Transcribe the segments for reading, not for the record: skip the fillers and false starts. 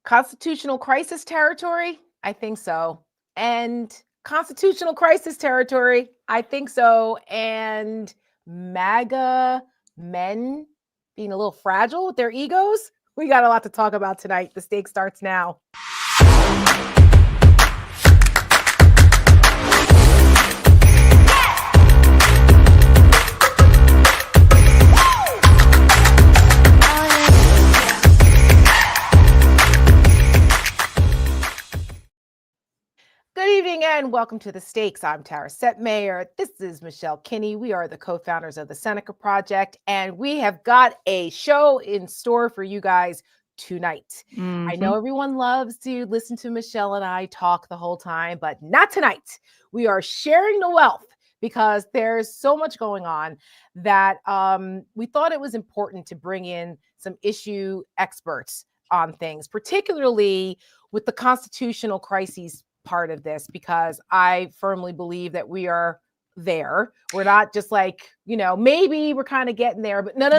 Constitutional crisis territory? I think so. And constitutional crisis territory? I think so. And MAGA men being a little fragile with their egos? We got a lot to talk about tonight. The stake starts now. Good evening and welcome to The Stakes. I'm Tara Setmayer. This is Michelle Kinney. We are the co-founders of the Seneca Project, and we have got a show in store for you guys tonight. I know everyone loves to listen to Michelle and I talk the whole time, but not tonight. We are sharing the wealth because there's so much going on that we thought it was important to bring in some issue experts on things, particularly with the constitutional crises part of this, because I firmly believe that we are there. We're not just like, maybe we're kind of getting there, but no,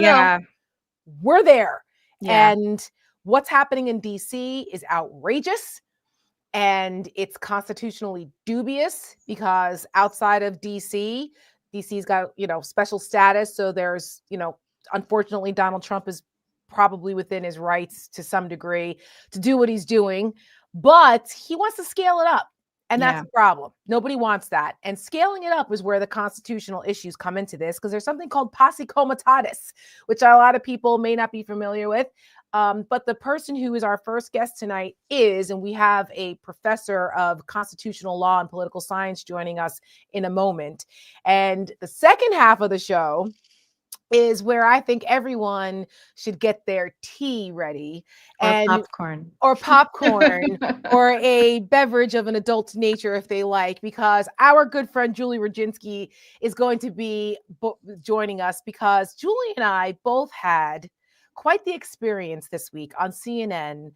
we're there. Yeah. And what's happening in DC is outrageous, and it's constitutionally dubious because outside of DC's got, special status. So there's, unfortunately, Donald Trump is probably within his rights to some degree to do what he's doing. But he wants to scale it up. And that's the problem. Nobody wants that. And scaling it up is where the constitutional issues come into this, because there's something called posse comitatus, which a lot of people may not be familiar with. But the person who is our first guest tonight is, and we have a professor of constitutional law and political science joining us in a moment. And the second half of the show is where I think everyone should get their tea ready, and popcorn or a beverage of an adult nature if they like, because our good friend Julie Roginsky is going to be joining us, because Julie and I both had quite the experience this week on CNN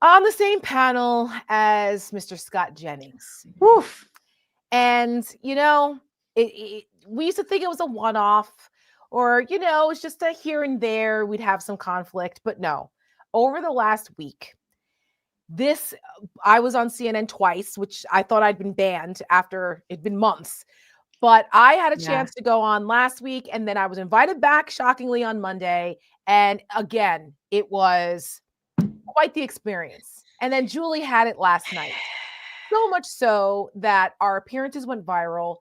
on the same panel as Mr. Scott Jennings. Woof. And, we used to think it was a one-off, or, it's just a here and there, we'd have some conflict. But no, over the last week, I was on CNN twice, which I thought I'd been banned after it'd been months. But I had a chance to go on last week, and then I was invited back, shockingly, on Monday. And again, it was quite the experience. And then Julie had it last night. So much so that our appearances went viral.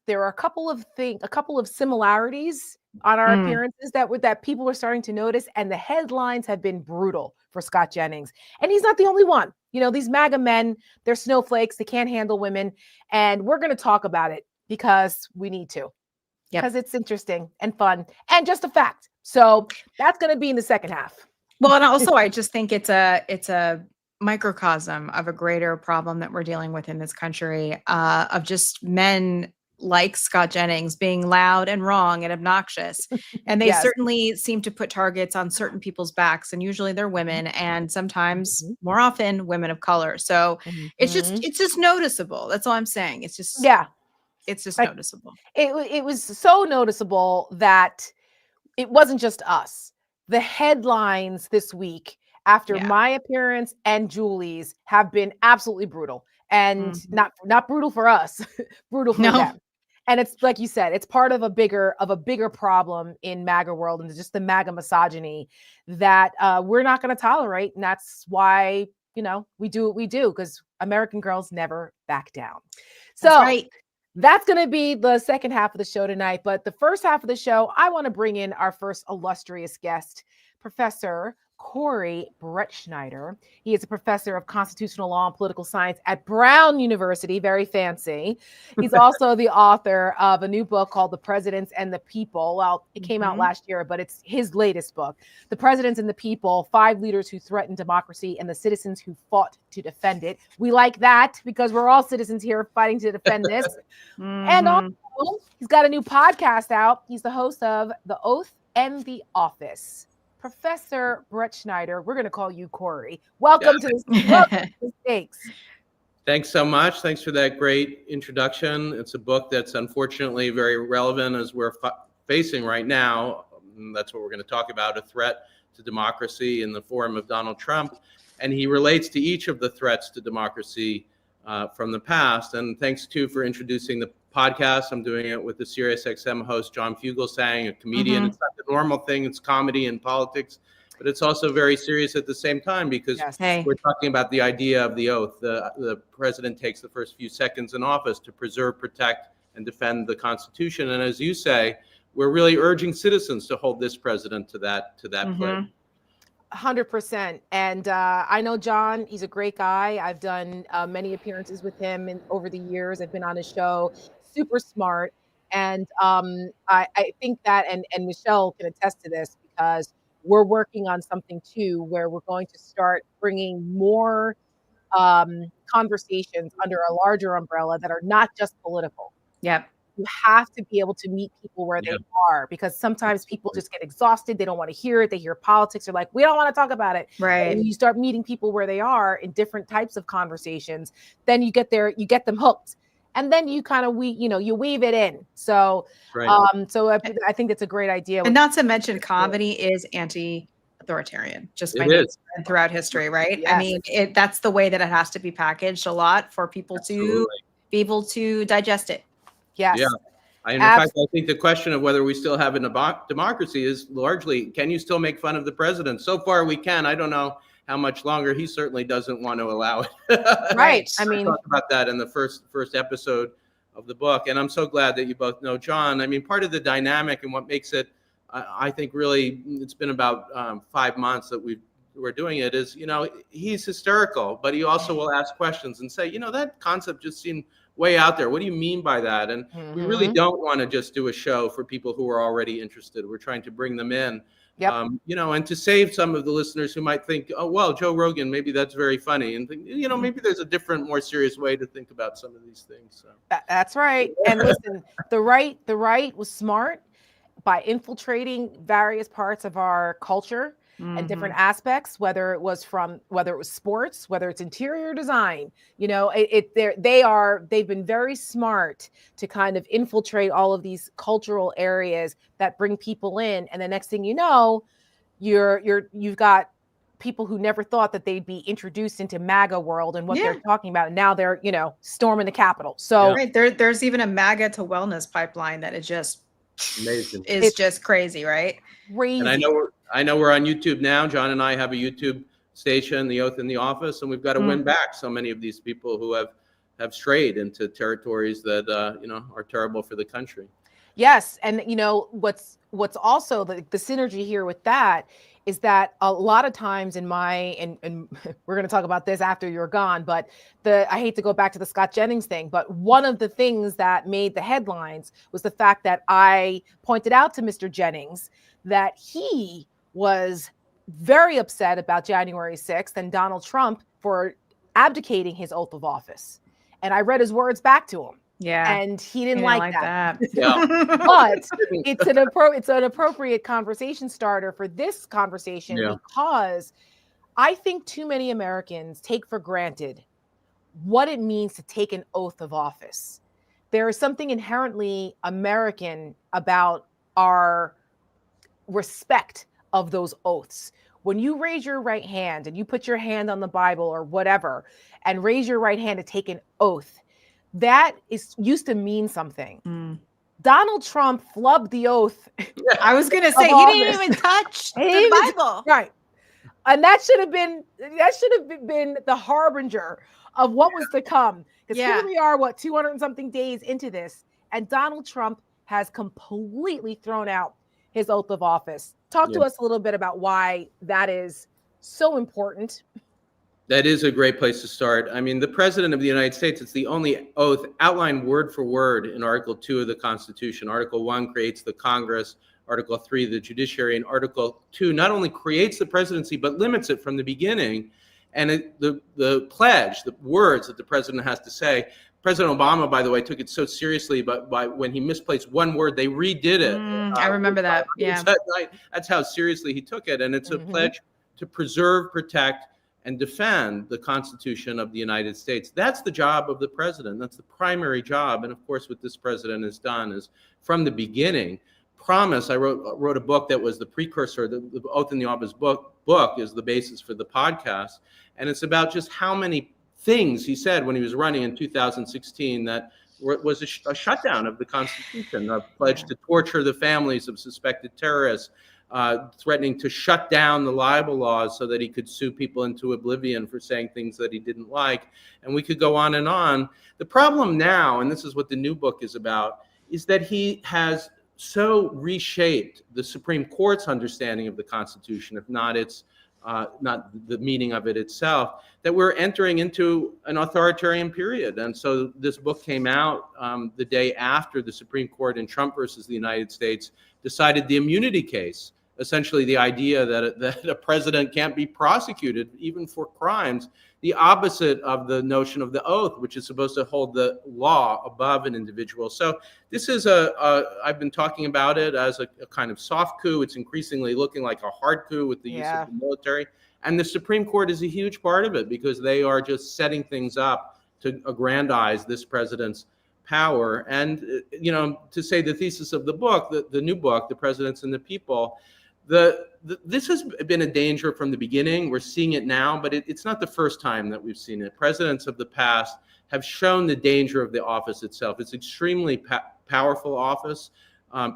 There are a couple of similarities on our appearances that people are starting to notice, and the headlines have been brutal for Scott Jennings. And he's not the only one. These MAGA men, they're snowflakes, they can't handle women, and we're going to talk about it because we need to. Because it's interesting and fun and just a fact. So that's going to be in the second half. Well, and also I just think it's a microcosm of a greater problem that we're dealing with in this country, of just men like Scott Jennings being loud and wrong and obnoxious. And they certainly seem to put targets on certain people's backs, and usually they're women, and sometimes more often women of color. So it's just noticeable. That's all I'm saying. It's just noticeable. It was so noticeable that it wasn't just us. The headlines this week after my appearance and Julie's have been absolutely brutal, and not brutal for us, brutal for them. And it's like you said, it's part of a bigger problem in MAGA world, and just the MAGA misogyny that we're not going to tolerate. And that's why, we do what we do, because American girls never back down. So that's going to be the second half of the show tonight. But the first half of the show, I want to bring in our first illustrious guest, Professor Corey Brettschneider. He is a professor of constitutional law and political science at Brown University. Very fancy. He's also the author of a new book called The Presidents and the People. Well, it came out last year, but it's his latest book, The Presidents and the People, 5 Leaders Who Threatened Democracy and the Citizens Who Fought to Defend It. We like that because we're all citizens here fighting to defend this. And also, he's got a new podcast out. He's the host of The Oath and the Office. Professor Brettschneider, we're going to call you Corey. Welcome to the Stakes. Thanks so much. Thanks for that great introduction. It's a book that's unfortunately very relevant as we're facing right now. And that's what we're going to talk about, a threat to democracy in the form of Donald Trump. And he relates to each of the threats to democracy from the past. And thanks, too, for introducing the podcast. I'm doing it with the SiriusXM host, John Fugelsang, a comedian. It's not the normal thing. It's comedy and politics. But it's also very serious at the same time because we're talking about the idea of the oath. The president takes the first few seconds in office to preserve, protect, and defend the Constitution. And as you say, we're really urging citizens to hold this president to that pledge. 100%. And I know John, he's a great guy. I've done many appearances with him over the years. I've been on his show, super smart. And I think that, and Michelle can attest to this, because we're working on something too, where we're going to start bringing more conversations under a larger umbrella that are not just political. Yep. You have to be able to meet people where they are, because sometimes people just get exhausted. They don't want to hear it. They hear politics. They're like, we don't want to talk about it. Right. And you start meeting people where they are in different types of conversations. Then you get them hooked. And then you kind of, you weave it in. So, so I think that's a great idea. And not to mention, comedy is anti-authoritarian, just by nature and throughout history, right? Yes. I mean, that's the way that it has to be packaged a lot for people to be able to digest it. Yes. Yeah. In fact, I think the question of whether we still have a democracy is largely, can you still make fun of the president? So far, we can. I don't know how much longer. He certainly doesn't want to allow it. Right. I mean, talk about that in the first episode of the book. And I'm so glad that you both know John. I mean, part of the dynamic and what makes it, I think really, it's been about 5 months that we're doing it, is, he's hysterical, but he also will ask questions and say, that concept just seemed way out there. What do you mean by that? And we really don't want to just do a show for people who are already interested. We're trying to bring them in. Yep. And to save some of the listeners who might think, oh, well, Joe Rogan, maybe that's very funny. And think, maybe there's a different, more serious way to think about some of these things. So. That's right. And listen, the right was smart by infiltrating various parts of our culture and different aspects, whether it was sports, whether it's interior design, they've been very smart to kind of infiltrate all of these cultural areas that bring people in. And the next thing you know, you've got people who never thought that they'd be introduced into MAGA world and what they're talking about. And now they're, storming the Capitol. So there's even a MAGA to wellness pipeline that is just amazing. It's just crazy, right? Crazy. And I know we're on YouTube now. John and I have a YouTube station, The Oath in the Office, and we've got to win back so many of these people who have strayed into territories that are terrible for the country. Yes, and what's also the synergy here with that is that a lot of times and we're going to talk about this after you're gone, but I hate to go back to the Scott Jennings thing, but one of the things that made the headlines was the fact that I pointed out to Mr. Jennings that he was very upset about January 6th and Donald Trump for abdicating his oath of office. And I read his words back to him. Yeah. And he didn't like that. Yeah. But it's an appropriate conversation starter for this conversation because I think too many Americans take for granted what it means to take an oath of office. There is something inherently American about our respect of those oaths. When you raise your right hand and you put your hand on the Bible or whatever and raise your right hand to take an oath, that used to mean something. Donald Trump flubbed the oath. I was going to say, he didn't even touch the Bible. Right. And that should have been the harbinger of what was to come. Because here we are, 200 and something days into this, and Donald Trump has completely thrown out his oath of office. Talk to us a little bit about why that is so important. That is a great place to start. I mean, the President of the United States, it's the only oath outlined word for word in Article 2 of the Constitution. Article 1 creates the Congress. Article 3, the judiciary. And Article 2 not only creates the presidency, but limits it from the beginning. And the pledge, the words that the president has to say, President Obama, by the way, took it so seriously, but when he misplaced one word, they redid it. I remember that. Yeah. That's how seriously he took it. And it's a pledge to preserve, protect, and defend the Constitution of the United States. That's the job of the president. That's the primary job. And of course, what this president has done is, from the beginning, promise, I wrote a book that was the precursor. The Oath in the Office book is the basis for the podcast, and it's about just how many things he said when he was running in 2016 that was a shutdown of the Constitution, a pledge to torture the families of suspected terrorists, threatening to shut down the libel laws so that he could sue people into oblivion for saying things that he didn't like. And we could go on and on. The problem now, and this is what the new book is about, is that he has so reshaped the Supreme Court's understanding of the Constitution, if not its not the meaning of it itself, that we're entering into an authoritarian period. And so this book came out the day after the Supreme Court in Trump versus the United States decided the immunity case, essentially the idea that a president can't be prosecuted even for crimes, the opposite of the notion of the oath, which is supposed to hold the law above an individual. So this is I've been talking about it as a kind of soft coup. It's increasingly looking like a hard coup with the use of the military. And the Supreme Court is a huge part of it because they are just setting things up to aggrandize this president's power. And, to say the thesis of the book, the new book, The Presidents and the People, this has been a danger from the beginning. We're seeing it now, but it's not the first time that we've seen it. Presidents of the past have shown the danger of the office itself. It's extremely powerful office.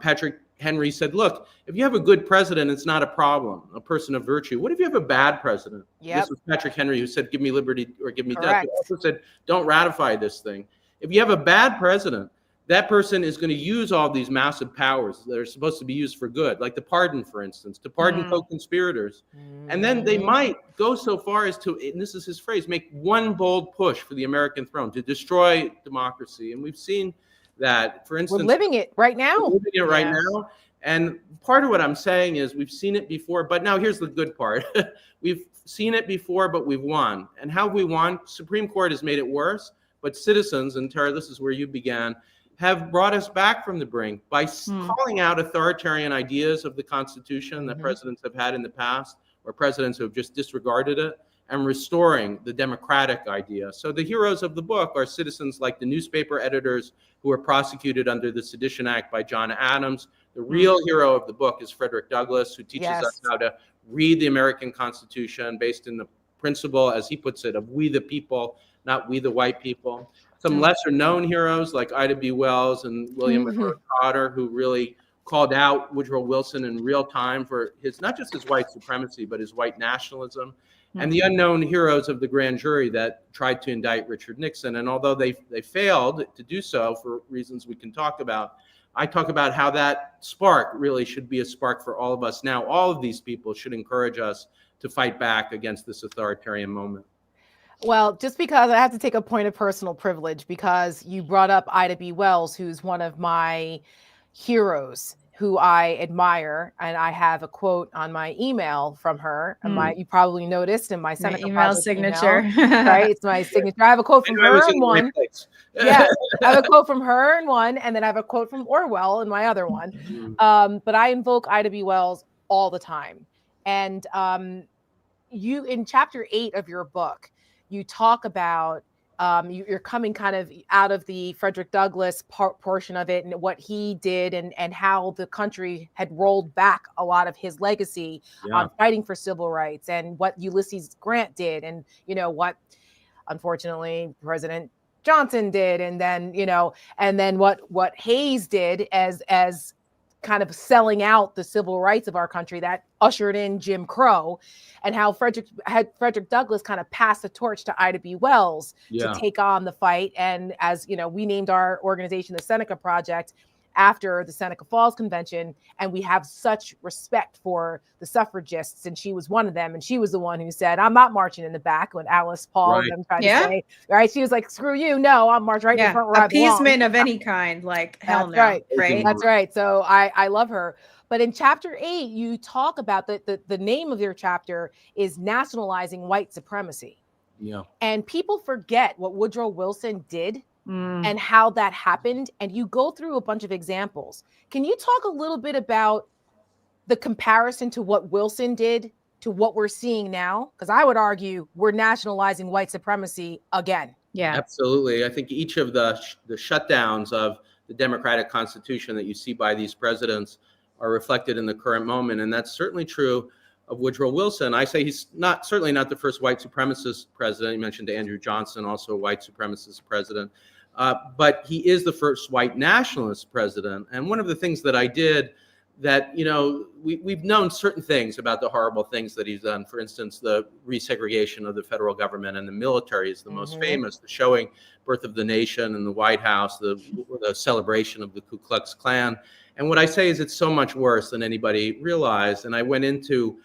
Patrick Henry said, look, if you have a good president, it's not a problem, a person of virtue. What if you have a bad president? This was Patrick Henry who said, give me liberty or give me death. He also said, don't ratify this thing. If you have a bad president, that person is going to use all these massive powers that are supposed to be used for good, like the pardon, for instance, to pardon co-conspirators. And then they might go so far as to, and this is his phrase, make one bold push for the American throne to destroy democracy. And we've seen that, for instance. We're living it right now. We're living it right now. And part of what I'm saying is we've seen it before, but now here's the good part. We've seen it before, but we've won. And how have we won? Supreme Court has made it worse, but citizens, and Tara, this is where you began, have brought us back from the brink by calling out authoritarian ideas of the Constitution that presidents have had in the past, or presidents who have just disregarded it, and restoring the democratic idea. So the heroes of the book are citizens like the newspaper editors who were prosecuted under the Sedition Act by John Adams. The real hero of the book is Frederick Douglass, who teaches us how to read the American Constitution based in the principle, as he puts it, of we the people, not we the white people. Some lesser known heroes like Ida B. Wells and William Monroe Trotter, who really called out Woodrow Wilson in real time for his, not just his white supremacy, but his white nationalism. And the unknown heroes of the grand jury that tried to indict Richard Nixon. And although they failed to do so for reasons we can talk about, I talk about how that spark really should be a spark for all of us now. All of these people should encourage us to fight back against this authoritarian moment. Well, just because I have to take a point of personal privilege because you brought up Ida B. Wells, who's one of my heroes who I admire. And I have a quote on my email from her. You probably noticed in my Seneca email signature. Right? It's my signature. I have a quote from her in one. I have a quote from her in one, and then I have a quote from Orwell in my other one. But I invoke Ida B. Wells all the time. And you, in chapter 8 of your book, you talk about you're coming kind of out of the Frederick Douglass portion of it and what he did and how the country had rolled back a lot of his legacy on fighting for civil rights and what Ulysses Grant did and, what unfortunately President Johnson did. And then, what Hayes did as kind of selling out the civil rights of our country that ushered in Jim Crow, and how Frederick Douglass kind of passed the torch to Ida B. Wells to take on the fight. And as we named our organization the Seneca Project after the Seneca Falls Convention, and we have such respect for the suffragists, and she was one of them, and she was the one who said, "I'm not marching in the back," when Alice Paul and them tried to say, right? She was like, "Screw you, no, I'm marching right in the front where appeasement of any kind, like hell no." Right? That's right. So I love her. But in chapter 8, you talk about the name of your chapter is Nationalizing White Supremacy. Yeah. And people forget what Woodrow Wilson did and how that happened. And you go through a bunch of examples. Can you talk a little bit about the comparison to what Wilson did to what we're seeing now? Because I would argue we're nationalizing white supremacy again. Yeah, absolutely. I think each of the shutdowns of the democratic constitution that you see by these presidents are reflected in the current moment. And that's certainly true of Woodrow Wilson. I say he's certainly not the first white supremacist president. You mentioned Andrew Johnson, also a white supremacist president. But he is the first white nationalist president. And one of the things that I did that, we've known certain things about the horrible things that he's done. For instance, the resegregation of the federal government and the military is the most famous, the showing Birth of the Nation in the White House, the celebration of the Ku Klux Klan. And what I say is it's so much worse than anybody realized. And I went into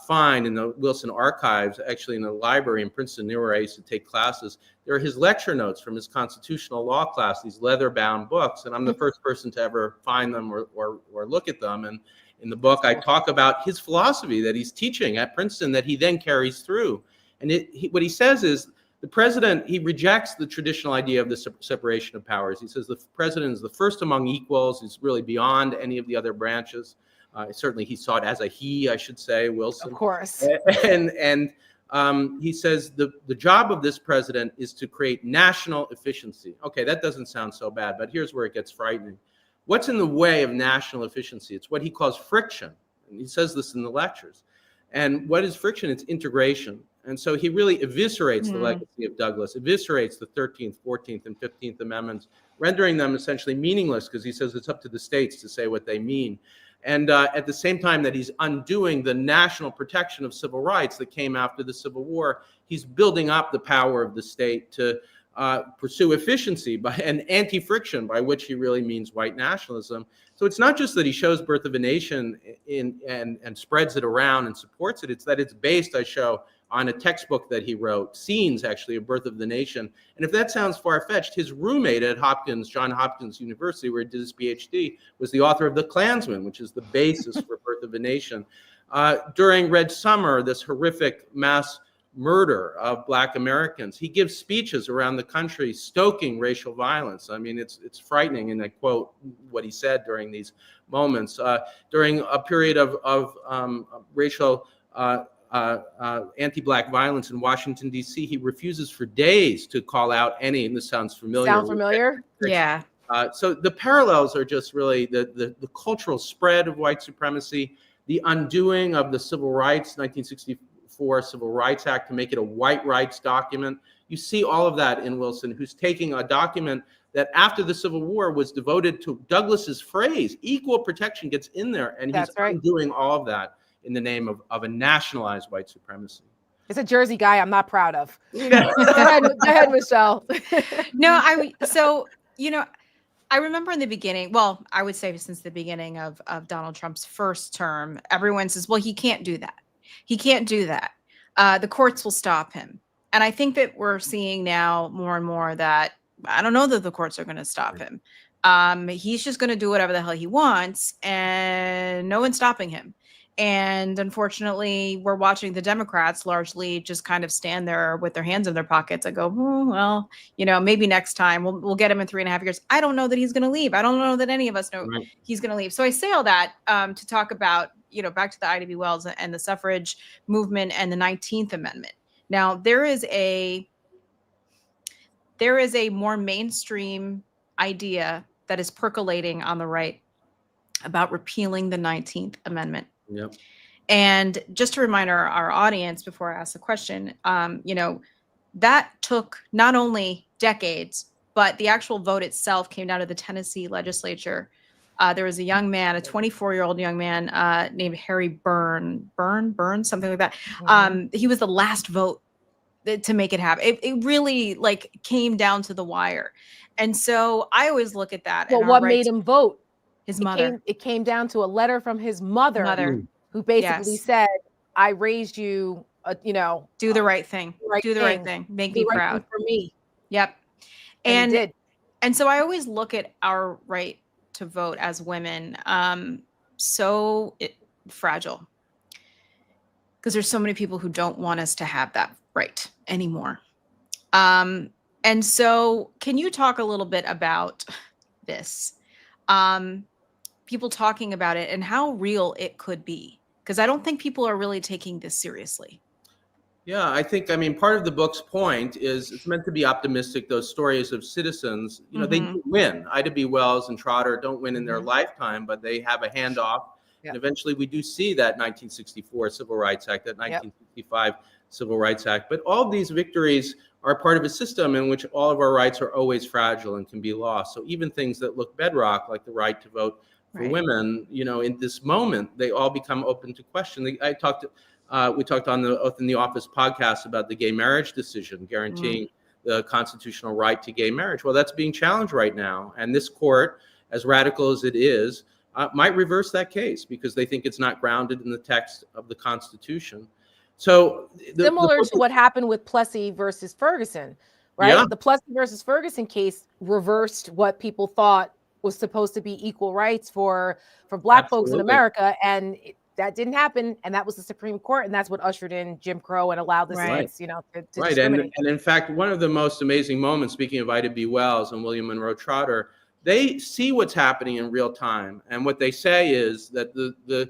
find in the Wilson archives, actually in the library in Princeton, near where I used to take classes. There are his lecture notes from his constitutional law class, these leather-bound books, and I'm the first person to ever find them or look at them. And in the book, I talk about his philosophy that he's teaching at Princeton that he then carries through. And what he says is the president, he rejects the traditional idea of the separation of powers. He says the president is the first among equals. He's really beyond any of the other branches. Certainly, he saw it as a he, I should say, Wilson. Of course. And he says the job of this president is to create national efficiency. Okay, that doesn't sound so bad, but here's where it gets frightening. What's in the way of national efficiency? It's what he calls friction. And he says this in the lectures. And what is friction? It's integration. And so he really eviscerates the legacy of Douglas, eviscerates the 13th, 14th, and 15th Amendments, rendering them essentially meaningless because he says it's up to the states to say what they mean. And at the same time that he's undoing the national protection of civil rights that came after the Civil War, he's building up the power of the state to pursue efficiency and anti-friction, by which he really means white nationalism. So it's not just that he shows Birth of a Nation and spreads it around and supports it. It's that it's based, I show, on a textbook that he wrote, scenes actually of Birth of the Nation. And if that sounds far-fetched, his roommate at Johns Hopkins University, where he did his PhD, was the author of The Klansman, which is the basis for Birth of a Nation. During Red Summer, this horrific mass murder of Black Americans, he gives speeches around the country stoking racial violence. I mean, it's frightening, and I quote what he said during these moments. During a period of racial anti-Black violence in Washington, D.C., he refuses for days to call out any, and this sounds familiar. Sound familiar? Yeah. So the parallels are just really the cultural spread of white supremacy, the undoing of the civil rights, 1964 Civil Rights Act, to make it a white rights document. You see all of that in Wilson, who's taking a document that after the Civil War was devoted to Douglas's phrase, equal protection, gets in there, and he's undoing all of that in the name of a nationalized white supremacy. It's a Jersey guy I'm not proud of. Go ahead, Michelle. I remember in the beginning, well, I would say since the beginning of Donald Trump's first term, everyone says, well, he can't do that. He can't do that. The courts will stop him. And I think that we're seeing now more and more that I don't know that the courts are going to stop him. He's just going to do whatever the hell he wants, and no one's stopping him. And unfortunately, we're watching the Democrats largely just kind of stand there with their hands in their pockets and go, well, maybe next time we'll get him in 3.5 years. I don't know that he's going to leave. I don't know that any of us know he's going to leave. So I say all that to talk about, back to the Ida B. Wells and the suffrage movement and the 19th Amendment. Now, there is a more mainstream idea that is percolating on the right about repealing the 19th Amendment. Yep. And just to remind our audience before I ask the question, that took not only decades, but the actual vote itself came down to the Tennessee legislature. There was a young man, a 24-year-old young man named Harry Burns, something like that. He was the last vote to make it happen. It really came down to the wire. And so I always look at that. Well, what made him vote? His mother. It came down to a letter from his mother. Who basically said, I raised you, do the right thing. Do the right thing. Make me proud. For me. Yep. And so I always look at our right to vote as women fragile. Because there's so many people who don't want us to have that right anymore. And so can you talk a little bit about this? People talking about it and how real it could be, because I don't think people are really taking this seriously. Yeah, I think, part of the book's point is it's meant to be optimistic. Those stories of citizens, they do win. Ida B. Wells and Trotter don't win in their lifetime, but they have a handoff And eventually we do see that 1964 Civil Rights Act, that 1965 Civil Rights Act. But all of these victories are part of a system in which all of our rights are always fragile and can be lost. So even things that look bedrock, like the right to vote for women, in this moment, they all become open to question. We talked on the Oath in the Office podcast about the gay marriage decision, guaranteeing the constitutional right to gay marriage. Well, that's being challenged right now. And this court, as radical as it is, might reverse that case because they think it's not grounded in the text of the Constitution. So similar to what happened with Plessy versus Ferguson, right? Yeah. The Plessy versus Ferguson case reversed what people thought was supposed to be equal rights for Black folks in America, and that didn't happen. And that was the Supreme Court, and that's what ushered in Jim Crow and allowed the states, to discriminate. And in fact, one of the most amazing moments, speaking of Ida B. Wells and William Monroe Trotter, they see what's happening in real time, and what they say is that the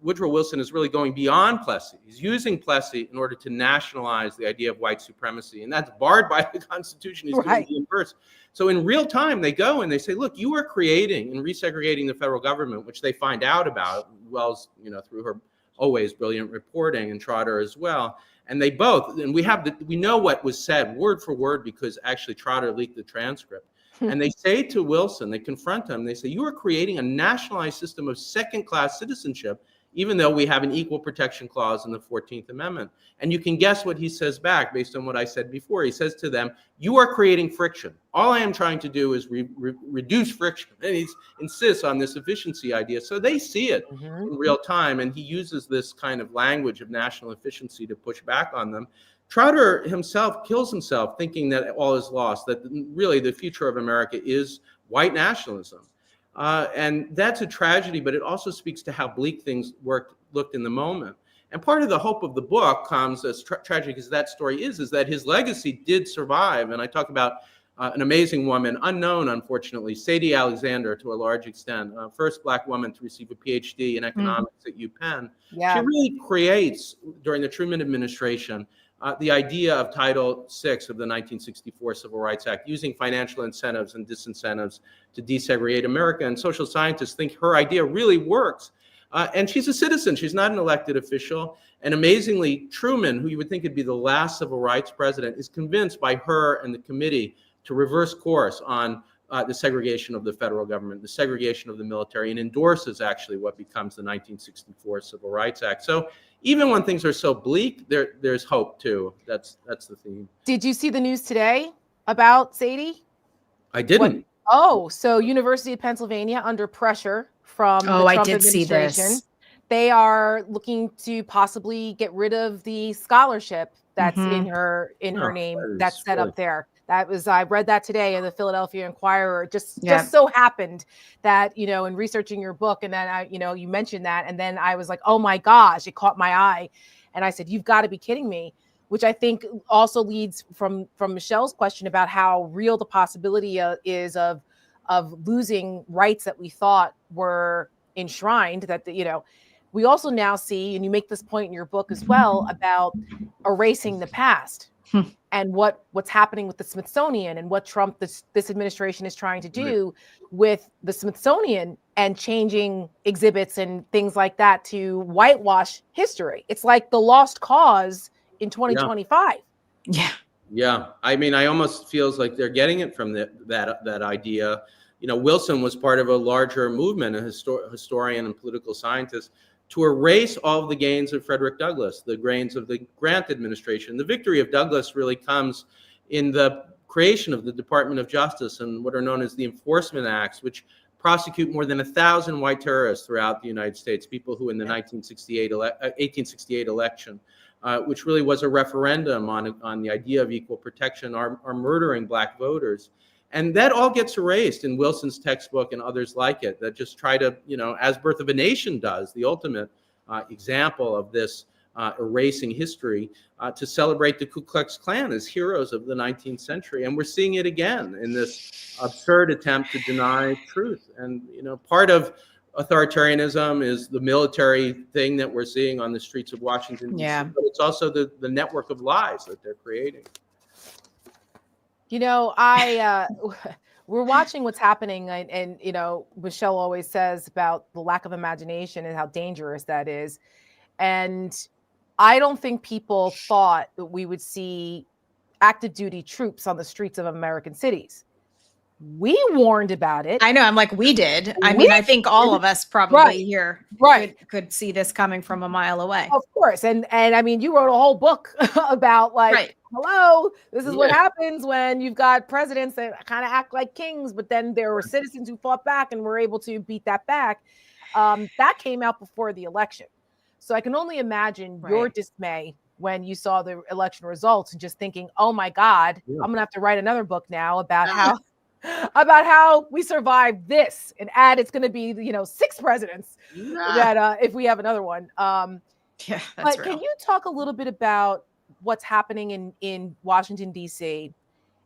Woodrow Wilson is really going beyond Plessy. He's using Plessy in order to nationalize the idea of white supremacy, and that's barred by the Constitution. He's doing the inverse. So in real time, they go and they say, look, you are creating and resegregating the federal government, which they find out about, Wells, through her always brilliant reporting, and Trotter as well. And they both, and we know what was said word for word because actually Trotter leaked the transcript. And they say to Wilson, they confront him, they say, you are creating a nationalized system of second-class citizenship, even though we have an equal protection clause in the 14th Amendment. And you can guess what he says back based on what I said before. He says to them, you are creating friction. All I am trying to do is reduce friction. And he insists on this efficiency idea. So they see it in real time. And he uses this kind of language of national efficiency to push back on them. Trotter himself kills himself thinking that all is lost, that really the future of America is white nationalism. And that's a tragedy, but it also speaks to how bleak things looked in the moment. And part of the hope of the book comes, as tragic as that story is that his legacy did survive. And I talk about an amazing woman, unknown, unfortunately, Sadie Alexander, to a large extent, first Black woman to receive a PhD in economics at UPenn. She really creates, during the Truman administration, the idea of Title VI of the 1964 Civil Rights Act, using financial incentives and disincentives to desegregate America. And social scientists think her idea really works. And she's a citizen. She's not an elected official. And amazingly, Truman, who you would think would be the last civil rights president, is convinced by her and the committee to reverse course on the segregation of the federal government, the segregation of the military, and endorses actually what becomes the 1964 Civil Rights Act. So even when things are so bleak, there's hope too. That's the theme. Did you see the news today about Sadie? I didn't. So University of Pennsylvania, under pressure from the Trump administration, they are looking to possibly get rid of the scholarship that's in her name that's set up there. I read that today in the Philadelphia Inquirer. Just so happened that, in researching your book, and then you mentioned that, and then I was like, oh my gosh, it caught my eye. And I said, you've got to be kidding me, which I think also leads from Michelle's question about how real the possibility is of losing rights that we thought were enshrined, that, we also now see, and you make this point in your book as well, about erasing the past. And what's happening with the Smithsonian, and what this administration is trying to do with the Smithsonian, and changing exhibits and things like that to whitewash history. It's like the lost cause in 2025. Yeah. I mean, I almost feels like they're getting it from that idea. Wilson was part of a larger movement, a historian and political scientist, to erase all of the gains of Frederick Douglass, the gains of the Grant administration. The victory of Douglass really comes in the creation of the Department of Justice and what are known as the Enforcement Acts, which prosecute more than 1,000 white terrorists throughout the United States, people who in the 1868 election, which really was a referendum on the idea of equal protection, are murdering Black voters. And that all gets erased in Wilson's textbook and others like it that just try to, as Birth of a Nation does, the ultimate example of this erasing history, to celebrate the Ku Klux Klan as heroes of the 19th century. And we're seeing it again in this absurd attempt to deny truth. And, part of authoritarianism is the military thing that we're seeing on the streets of Washington, D.C., but it's also the network of lies that they're creating. we're watching what's happening, and Michelle always says about the lack of imagination and how dangerous that is. And I don't think people thought that we would see active duty troops on the streets of American cities. We warned about it. I know. I'm like, we did. I mean, I think all of us probably here could see this coming from a mile away. Of course. And I mean, you wrote a whole book about hello, this is what happens when you've got presidents that kind of act like kings, but then there were citizens who fought back and were able to beat that back. That came out before the election. So I can only imagine your dismay when you saw the election results and just thinking, oh my God, I'm going to have to write another book now about how we survived this, and it's going to be, 6 presidents that if we have another one. That's but real. Can you talk a little bit about what's happening in Washington, D.C.,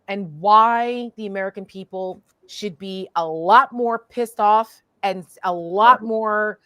and why the American people should be a lot more pissed off and a lot more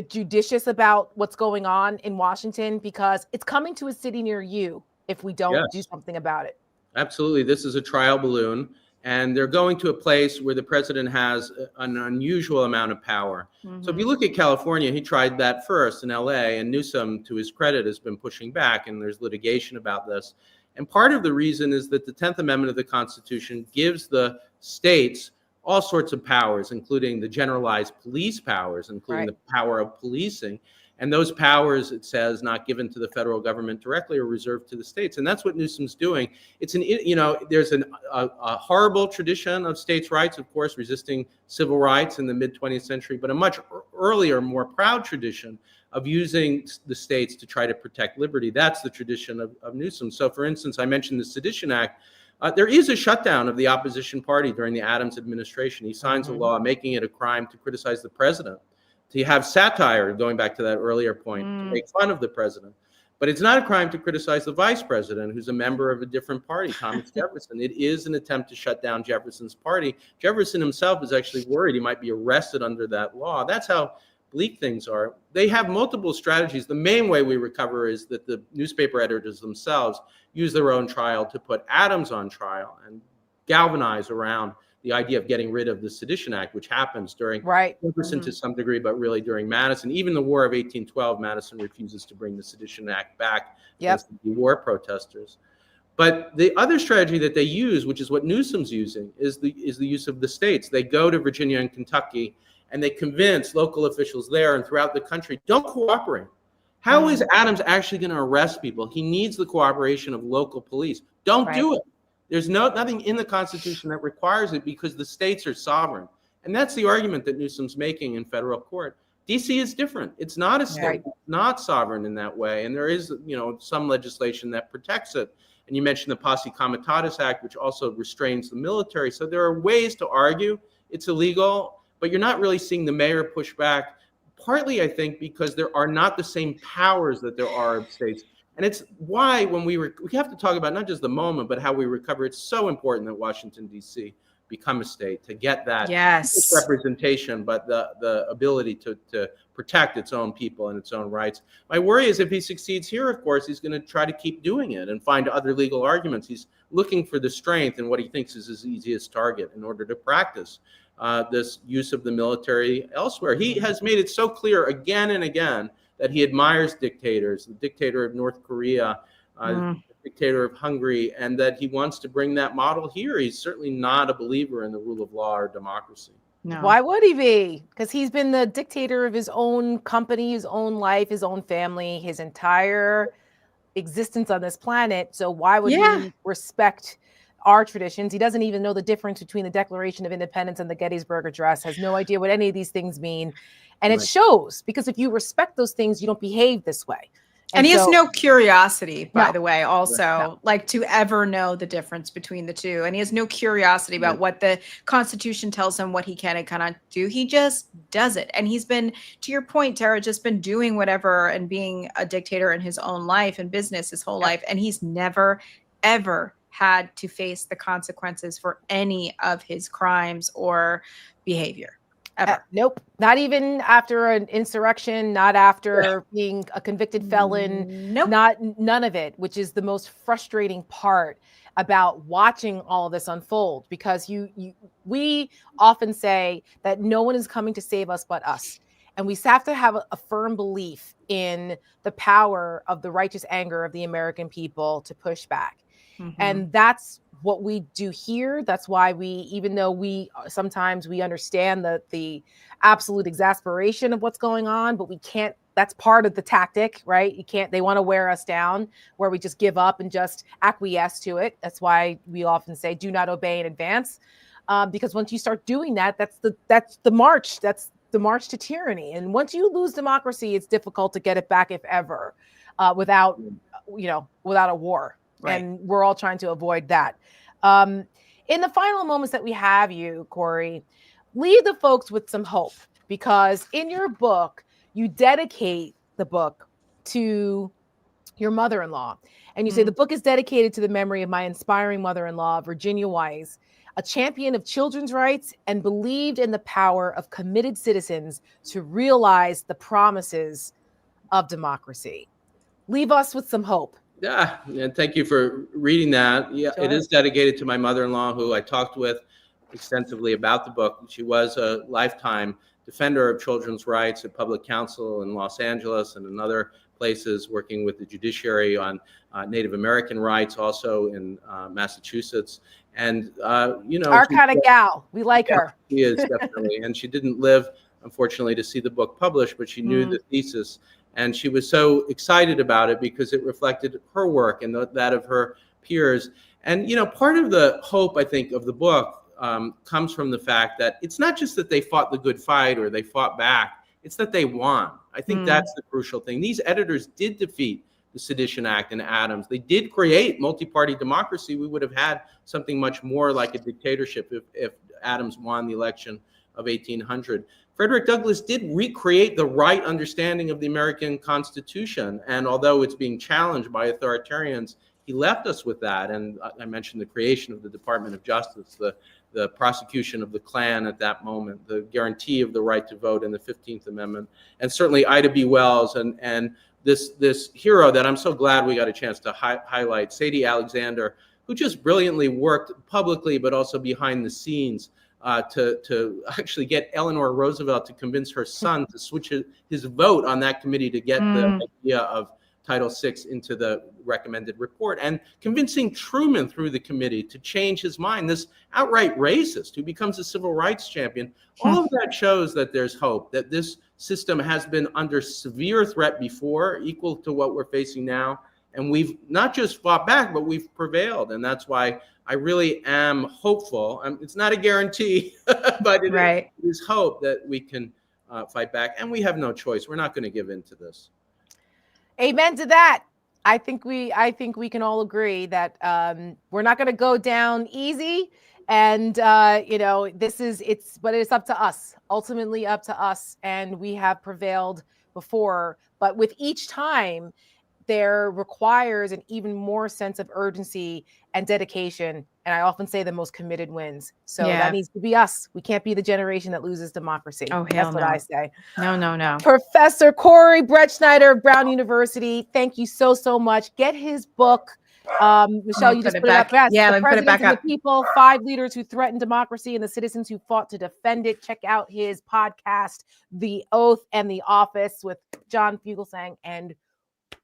judicious about what's going on in Washington, because it's coming to a city near you if we don't do something about it. Absolutely. This is a trial balloon, and they're going to a place where the president has an unusual amount of power. So if you look at California, he tried that first in LA, and Newsom, to his credit, has been pushing back, and there's litigation about this. And part of the reason is that the 10th Amendment of the Constitution gives the states all sorts of powers, including the generalized police powers, including the power of policing. And those powers, it says, not given to the federal government directly, are reserved to the states. And that's what Newsom's doing. It's there's a horrible tradition of states' rights, of course, resisting civil rights in the mid-20th century, but a much earlier, more proud tradition of using the states to try to protect liberty. That's the tradition of Newsom. So, for instance, I mentioned the Sedition Act. There is a shutdown of the opposition party during the Adams administration. He signs a law making it a crime to criticize the president, to have satire, going back to that earlier point, to make fun of the president. But it's not a crime to criticize the vice president, who's a member of a different party, Thomas Jefferson. It is an attempt to shut down Jefferson's party. Jefferson himself is actually worried he might be arrested under that law. That's how bleak things are. They have multiple strategies. The main way we recover is that the newspaper editors themselves use their own trial to put Adams on trial and galvanize around the idea of getting rid of the Sedition Act, which happens during Jefferson to some degree, but really during Madison. Even the War of 1812, Madison refuses to bring the Sedition Act back against the war protesters. But the other strategy that they use, which is what Newsom's using, is the use of the states. They go to Virginia and Kentucky, and they convince local officials there and throughout the country, don't cooperate. How is Adams actually going to arrest people? He needs the cooperation of local police. Don't do it. There's nothing in the Constitution that requires it because the states are sovereign. And that's the argument that Newsom's making in federal court. DC is different. It's not a state, not sovereign in that way. And there is, some legislation that protects it. And you mentioned the Posse Comitatus Act, which also restrains the military. So there are ways to argue it's illegal, but you're not really seeing the mayor push back, partly, I think, because there are not the same powers that there are in states. And it's why when we have to talk about not just the moment, but how we recover. It's so important that Washington, D.C. become a state to get that representation, but the ability to protect its own people and its own rights. My worry is if he succeeds here, of course, he's going to try to keep doing it and find other legal arguments. He's looking for the strength in what he thinks is his easiest target in order to practice this use of the military elsewhere. He has made it so clear again and again that he admires dictators, the dictator of North Korea, the dictator of Hungary, and that he wants to bring that model here. He's certainly not a believer in the rule of law or democracy. No. Why would he be? Because he's been the dictator of his own company, his own life, his own family, his entire existence on this planet. So why would he respect our traditions? He doesn't even know the difference between the Declaration of Independence and the Gettysburg Address, has no idea what any of these things mean. And it shows, because if you respect those things, you don't behave this way. And he has no curiosity, by the way, also, like to ever know the difference between the two. And he has no curiosity about what the Constitution tells him, what he can and cannot do. He just does it. And he's been, to your point, Tara, just been doing whatever and being a dictator in his own life and business his whole life. And he's never, ever had to face the consequences for any of his crimes or behavior. Ever. Nope. Not even after an insurrection, not after being a convicted felon, Nope. none of it, which is the most frustrating part about watching all of this unfold, because we often say that no one is coming to save us but us. And we have to have a firm belief in the power of the righteous anger of the American people to push back. And that's what we do here. That's why even though we sometimes we understand the absolute exasperation of what's going on, but we can't, that's part of the tactic, right? They want to wear us down where we just give up and just acquiesce to it. That's why we often say, do not obey in advance. Because once you start doing that, that's the march to tyranny. And once you lose democracy, it's difficult to get it back, if ever, without a war. Right. And we're all trying to avoid that. In the final moments that we have you, Corey, leave the folks with some hope, because in your book, you dedicate the book to your mother-in-law. And you say the book is dedicated to the memory of my inspiring mother-in-law, Virginia Wise, a champion of children's rights and believed in the power of committed citizens to realize the promises of democracy. Leave us with some hope. Yeah, and thank you for reading that. Yeah, sure. It is dedicated to my mother-in-law, who I talked with extensively about the book. She was a lifetime defender of children's rights at public counsel in Los Angeles and in other places, working with the judiciary on Native American rights, also in Massachusetts. And, our kind of gal, we like her. She is, definitely. And she didn't live, unfortunately, to see the book published, but she knew the thesis. And she was so excited about it because it reflected her work and that of her peers. And, part of the hope, I think, of the book comes from the fact that it's not just that they fought the good fight or they fought back, it's that they won. I think that's the crucial thing. These editors did defeat the Sedition Act and Adams. They did create multi-party democracy. We would have had something much more like a dictatorship if Adams won the election of 1800. Frederick Douglass did recreate the right understanding of the American Constitution. And although it's being challenged by authoritarians, he left us with that. And I mentioned the creation of the Department of Justice, the prosecution of the Klan at that moment, the guarantee of the right to vote in the 15th Amendment, and certainly Ida B. Wells and this hero that I'm so glad we got a chance to highlight, Sadie Alexander, who just brilliantly worked publicly but also behind the scenes to actually get Eleanor Roosevelt to convince her son to switch his vote on that committee to get the idea of Title VI into the recommended report, and convincing Truman through the committee to change his mind, this outright racist who becomes a civil rights champion. All of that shows that there's hope, that this system has been under severe threat before, equal to what we're facing now. And we've not just fought back, but we've prevailed. And that's why I really am hopeful. It's not a guarantee, but it is hope that we can fight back. And we have no choice. We're not going to give in to this. Amen to that. I think we can all agree that we're not going to go down easy. And, but it's up to us, ultimately up to us. And we have prevailed before, but with each time, there requires an even more sense of urgency and dedication. And I often say the most committed wins. So that needs to be us. We can't be the generation that loses democracy. Oh, That's what I say. No. Professor Corey Brettschneider of Brown University, thank you so much. Get his book. Michelle, you just put it up. Yes, yeah, let me put it back up. The people, 5 leaders who threatened democracy and the citizens who fought to defend it. Check out his podcast, The Oath and the Office, with John Fugelsang. And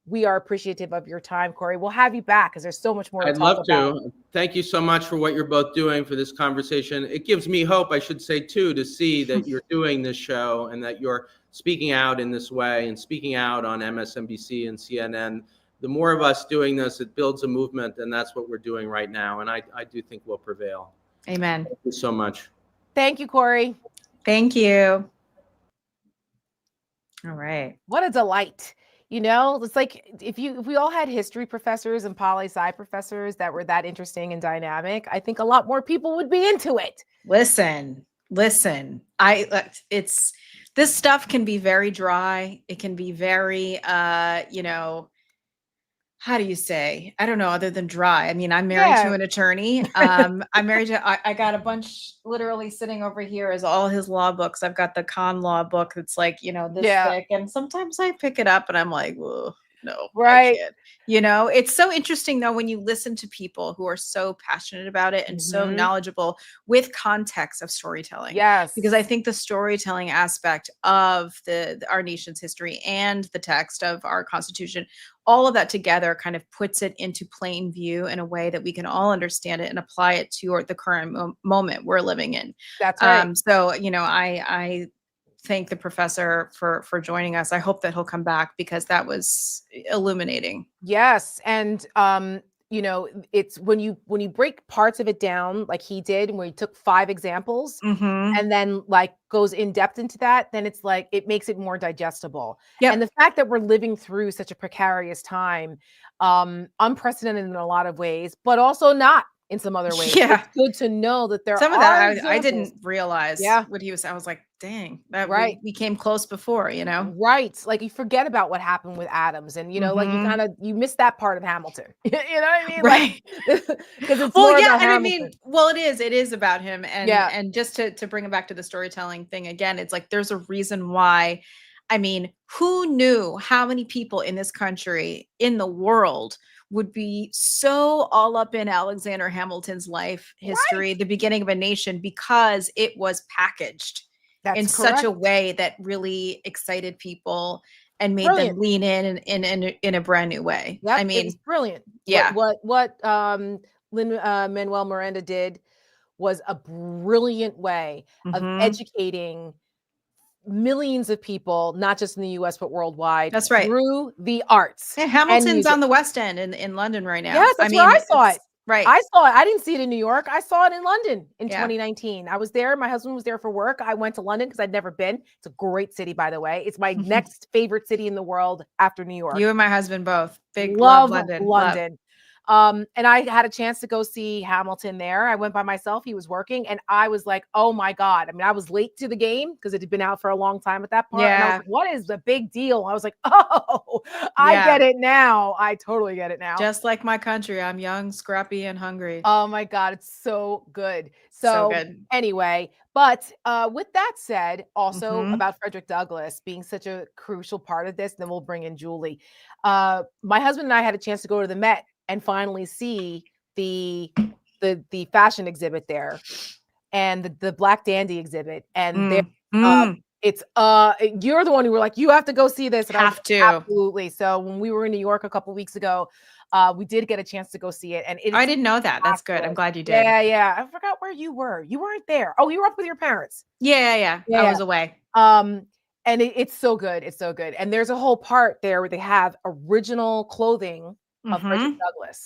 we are appreciative of your time, Corey. We'll have you back because there's so much more to talk about. I'd love to. Thank you so much for what you're both doing for this conversation. It gives me hope, I should say, too, to see that you're doing this show and that you're speaking out in this way and speaking out on MSNBC and CNN. The more of us doing this, it builds a movement, and that's what we're doing right now. And I do think we'll prevail. Amen. Thank you so much. Thank you, Corey. Thank you. All right. What a delight. It's like if we all had history professors and poli-sci professors that were that interesting and dynamic, I think a lot more people would be into it. Listen. This stuff can be very dry. It can be very, how do you say? I don't know, other than dry. I mean, I'm married Yeah. to an attorney. I'm married to, I got a bunch literally sitting over here is all his law books. I've got the con law book that's like, this Yeah. thick. And sometimes I pick it up and I'm like, whoa, no, I Right. can't. It's so interesting though, when you listen to people who are so passionate about it and so Mhm. knowledgeable with context of storytelling. Yes. Because I think the storytelling aspect of our nation's history and the text of our Constitution, all of that together kind of puts it into plain view in a way that we can all understand it and apply it to the current moment we're living in. That's right. So, I thank the professor for joining us. I hope that he'll come back because that was illuminating. Yes. And it's when you break parts of it down like he did, where he took 5 examples Mm-hmm. and then like goes in depth into that, then it's like it makes it more digestible. Yep. And the fact that we're living through such a precarious time, unprecedented in a lot of ways, but also not in some other ways. Yeah. It's good to know that there Some of are that I examples. didn't realize Yeah. what he was. I was like, dang, that Right. we came close before, Right. Like you forget about what happened with Adams and like Mhm. you miss that part of Hamilton. You know what I mean? Right. Because it's Well, more yeah, about and I Hamilton. mean, well, it is about him, and Yeah. and just to bring it back to the storytelling thing again, it's like there's a reason why. I mean, who knew how many people in this country, in the world, would be so all up in Alexander Hamilton's life history, the beginning of a nation, because it was packaged That's in such a correct. way that really excited people and made Brilliant. them lean in a brand new way. Yep, I it mean, was brilliant. yeah. What Lin-Manuel Miranda did was a brilliant way of Mhm. educating millions of people, not just in the US, but worldwide That's right. through the arts Yeah, and Hamilton's music. on the West End in London right now. Yes, I that's where mean, I saw it. it's right. I saw it. I didn't see it in New York. I saw it in London in Yeah. 2019. I was there. My husband was there for work. I went to London because I'd never been. It's a great city, by the way. It's my next favorite city in the world after New York. You and my husband both. Big love Love London. Love. London. And I had a chance to go see Hamilton there. I went by myself. He was working, and I was like, "Oh my God." I mean, I was late to the game because it had been out for a long time at that part. And I was Yeah. like, "What is the big deal?" I was like, "Oh, I Yeah. get it now. I totally get it now." Just like my country, I'm young, scrappy, and hungry. Oh my God, it's so good. So So good. anyway, but with that said, also Mhm. about Frederick Douglass being such a crucial part of this, then we'll bring in Julie. My husband and I had a chance to go to the Met and finally see the fashion exhibit there and the Black Dandy exhibit. And there it's you're the one who were like, you have to go see this. And I was Have like, to. absolutely. So when we were in New York a couple weeks ago, we did get a chance to go see it. And I didn't know that. That's good. I'm glad you did. Yeah. I forgot where you were. You weren't there. Oh, you were up with your parents. Yeah. I was away. And it's so good. It's so good. And there's a whole part there where they have original clothing of Frederick Douglass.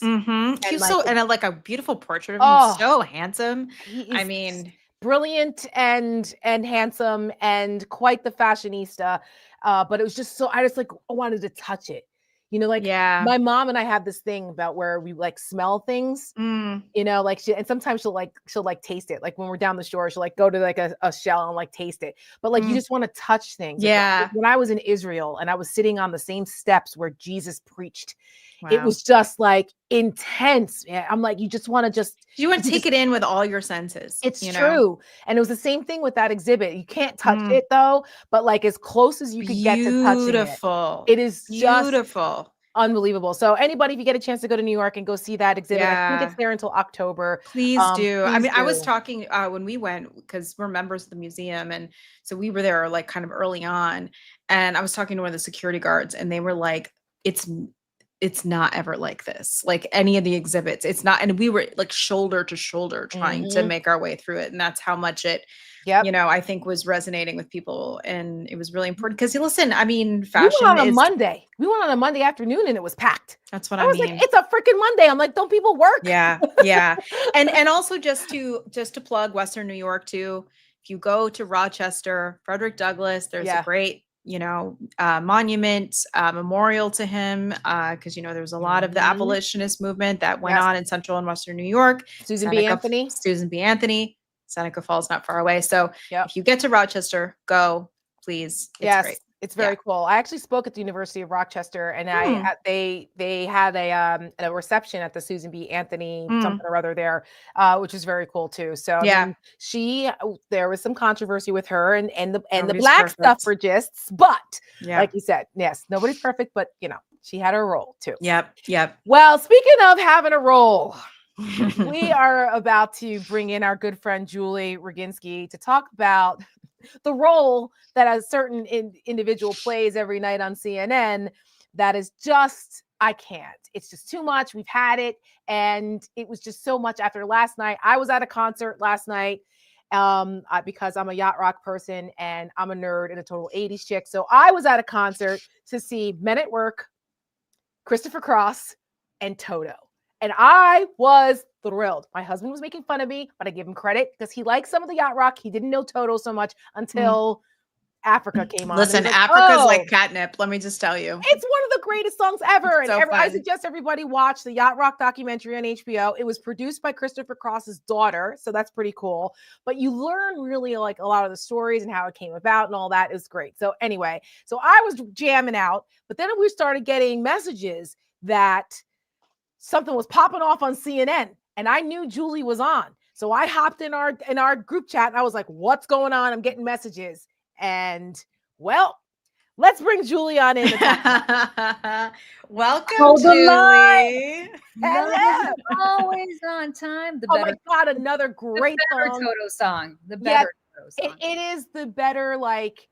He's like, and like a beautiful portrait of him. He's so handsome. He is I mean, brilliant and handsome and quite the fashionista. But it was just so I wanted to touch it. Like yeah. my mom and I have this thing about where we like smell things. Like and sometimes she'll like taste it. Like when we're down the shore, she'll like go to like a shell and like taste it. But like you just want to touch things. Yeah. When I was in Israel and I was sitting on the same steps where Jesus preached, it Wow. was just like intense. Man. I'm like, you just want to you want to take it in with all your senses. It's true. And it was the same thing with that exhibit. You can't touch it though, but like as close as you could get to touching it. Beautiful. It is just beautiful. Unbelievable. So anybody, if you get a chance to go to New York and go see that exhibit, I think it's there until October. Please do. I mean, do. I was talking when we went because we're members of the museum, and so we were there like kind of early on, and I was talking to one of the security guards, and they were like, it's not ever like this, like any of the exhibits. It's not. And we were like shoulder to shoulder trying to make our way through it. And that's how much it, I think was resonating with people. And it was really important because listen, I mean, fashion we went on a Monday. We went on a Monday afternoon and it was packed. That's what I was mean. Like, it's a freaking Monday. I'm like, don't people work? Yeah. And also just to plug Western New York too. If you go to Rochester, Frederick Douglass, there's a great monument, memorial to him, because there was a lot of the abolitionist movement that went on in Central and Western New York. Susan B. Anthony. Seneca Falls not far away. So if you get to Rochester, go, please. It's great. It's very cool. I actually spoke at the University of Rochester, and they had a reception at the Susan B. Anthony something or other there, which is very cool too. So I mean, there was some controversy with her and the black suffragists, but like you said, yes, nobody's perfect, but you know, she had her role too. Yep. Well, speaking of having a role, we are about to bring in our good friend Julie Roginsky to talk about the role that a certain individual plays every night on CNN. That is just, I can't. It's just too much. We've had it. And it was just so much after last night. I was at a concert last night because I'm a yacht rock person and I'm a nerd and a total 80s chick. So I was at a concert to see Men at Work, Christopher Cross, and Toto. And I was thrilled. My husband was making fun of me, but I give him credit because he likes some of the yacht rock. He didn't know Toto so much until Africa came on. Listen, like, Africa's like catnip. Let me just tell you. It's one of the greatest songs ever. So I suggest everybody watch the Yacht Rock documentary on HBO. It was produced by Christopher Cross's daughter. So that's pretty cool. But you learn really like a lot of the stories and how it came about and all that. It was great. So anyway, so I was jamming out, but then we started getting messages that something was popping off on CNN, and I knew Julie was on. So I hopped in our group chat and I was like, what's going on? I'm getting messages. And well, let's bring Julie on in. Welcome, Julie. Hello. Always on time. Oh my God, another great song. Toto song. The better Toto song. It is the better, like,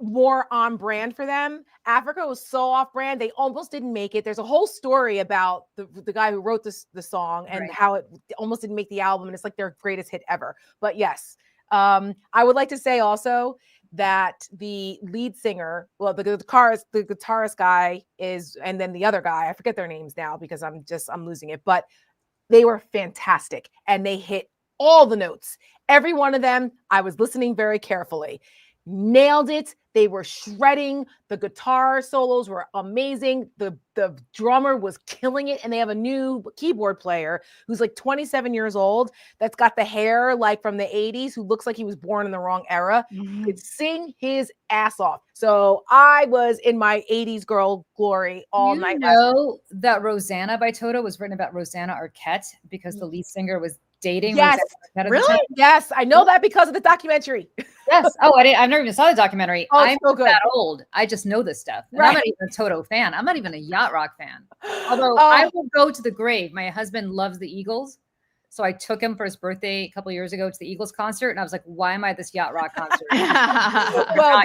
more on brand for them. Africa was so off brand, they almost didn't make it. There's a whole story about the guy who wrote the song and how it almost didn't make the album, and it's like their greatest hit ever. But yes, I would like to say also that the lead singer, well, the guitarist guy is, and then the other guy, I forget their names now because I'm losing it, but they were fantastic and they hit all the notes. Every one of them, I was listening very carefully. Nailed it. They were shredding. The guitar solos were amazing. The drummer was killing it. And they have a new keyboard player who's like 27 years old that's got the hair like from the 80s, who looks like he was born in the wrong era. Could sing his ass off. So I was in my 80s girl glory all night. You know that Rosanna by Toto was written about Rosanna Arquette because the lead singer was dating. Yes. Really? Yes. I know that because of the documentary. Yes. Oh, I've never even saw the documentary. Oh, I'm so good. That old. I just know this stuff. And I'm not even a Toto fan. I'm not even a yacht rock fan. Although I will go to the grave. My husband loves the Eagles. So I took him for his birthday a couple of years ago to the Eagles concert. And I was like, why am I at this yacht rock concert? Well,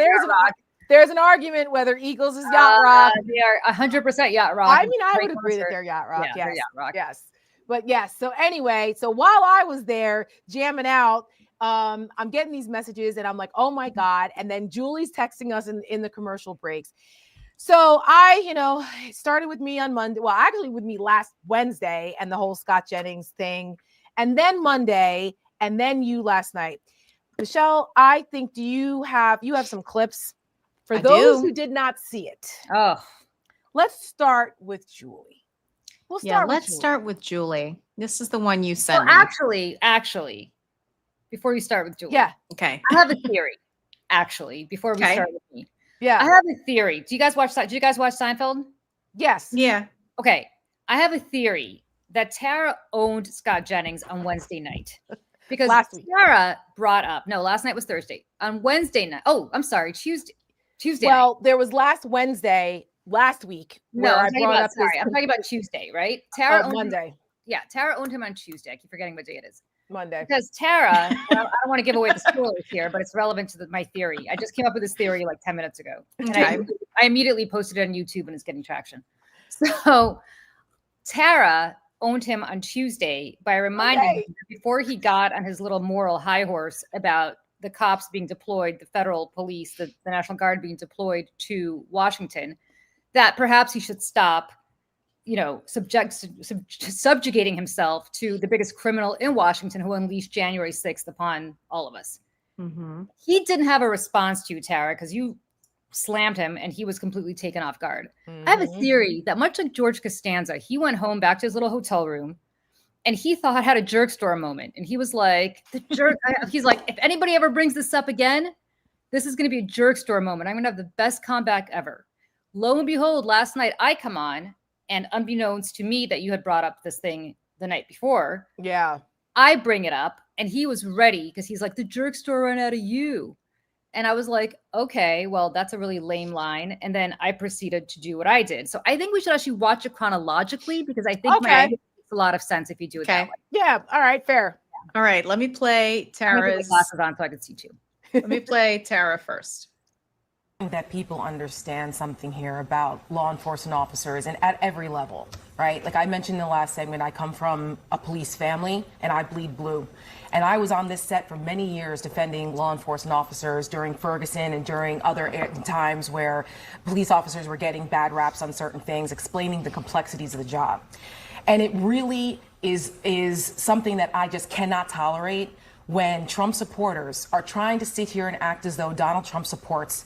there's an argument whether Eagles is yacht rock. They are 100% yacht rock. I mean, I would agree that they're yacht rock. Yeah, they're yacht rock. Yes. But yes, so anyway, so while I was there jamming out, I'm getting these messages and I'm like, oh my God. And then Julie's texting us in the commercial breaks. So it started with me on Monday. Well, actually with me last Wednesday and the whole Scott Jennings thing. And then Monday, and then you last night. Michelle, I think you have some clips for those who did not see it. Oh, let's start with Julie. Let's start with Julie. This is the one you sent me. Actually, before we start with Julie. Yeah. Okay. I have a theory, actually, before we start with me. Yeah. I have a theory. Did you guys watch Seinfeld? Yes. Yeah. Okay. I have a theory that Tara owned Scott Jennings on Wednesday night. Because Tara brought up, last night was Thursday. On Wednesday night. Oh, I'm sorry. Tuesday. Well, there was last week. I'm talking about Tuesday, right? Tara owned Monday. Tara owned him on Tuesday. I keep forgetting what day it is. Monday. Because Tara, I don't want to give away the spoilers here, but it's relevant to my theory. I just came up with this theory like 10 minutes ago. And I immediately posted it on YouTube and it's getting traction. So Tara owned him on Tuesday by reminding him that before he got on his little moral high horse about the cops being deployed, the federal police, the National Guard being deployed to Washington, that perhaps he should stop, subjugating himself to the biggest criminal in Washington who unleashed January 6th upon all of us. Mm-hmm. He didn't have a response to you, Tara, because you slammed him and he was completely taken off guard. Mm-hmm. I have a theory that much like George Costanza, he went home back to his little hotel room and he thought had a jerk store moment. And he was like, he's like, if anybody ever brings this up again, This is going to be a jerk store moment. I'm going to have the best comeback ever. Lo and behold, last night I come on, and unbeknownst to me that you had brought up this thing the night before. Yeah. I bring it up, and he was ready because he's like, the jerk store ran out of you. And I was like, okay, well, that's a really lame line. And then I proceeded to do what I did. So I think we should actually watch it chronologically because I think my idea makes a lot of sense if you do it that way. Yeah. All right. Fair. All right. Let me play I'm gonna put my Tara's. glasses on so I can see too. Let me play Tara first. That people understand something here about law enforcement officers and at every level, right? Like I mentioned in the last segment, I come from a police family and I bleed blue. And I was on this set for many years defending law enforcement officers during Ferguson and during other times where police officers were getting bad raps on certain things, explaining the complexities of the job. And it really is something that I just cannot tolerate when Trump supporters are trying to sit here and act as though Donald Trump supports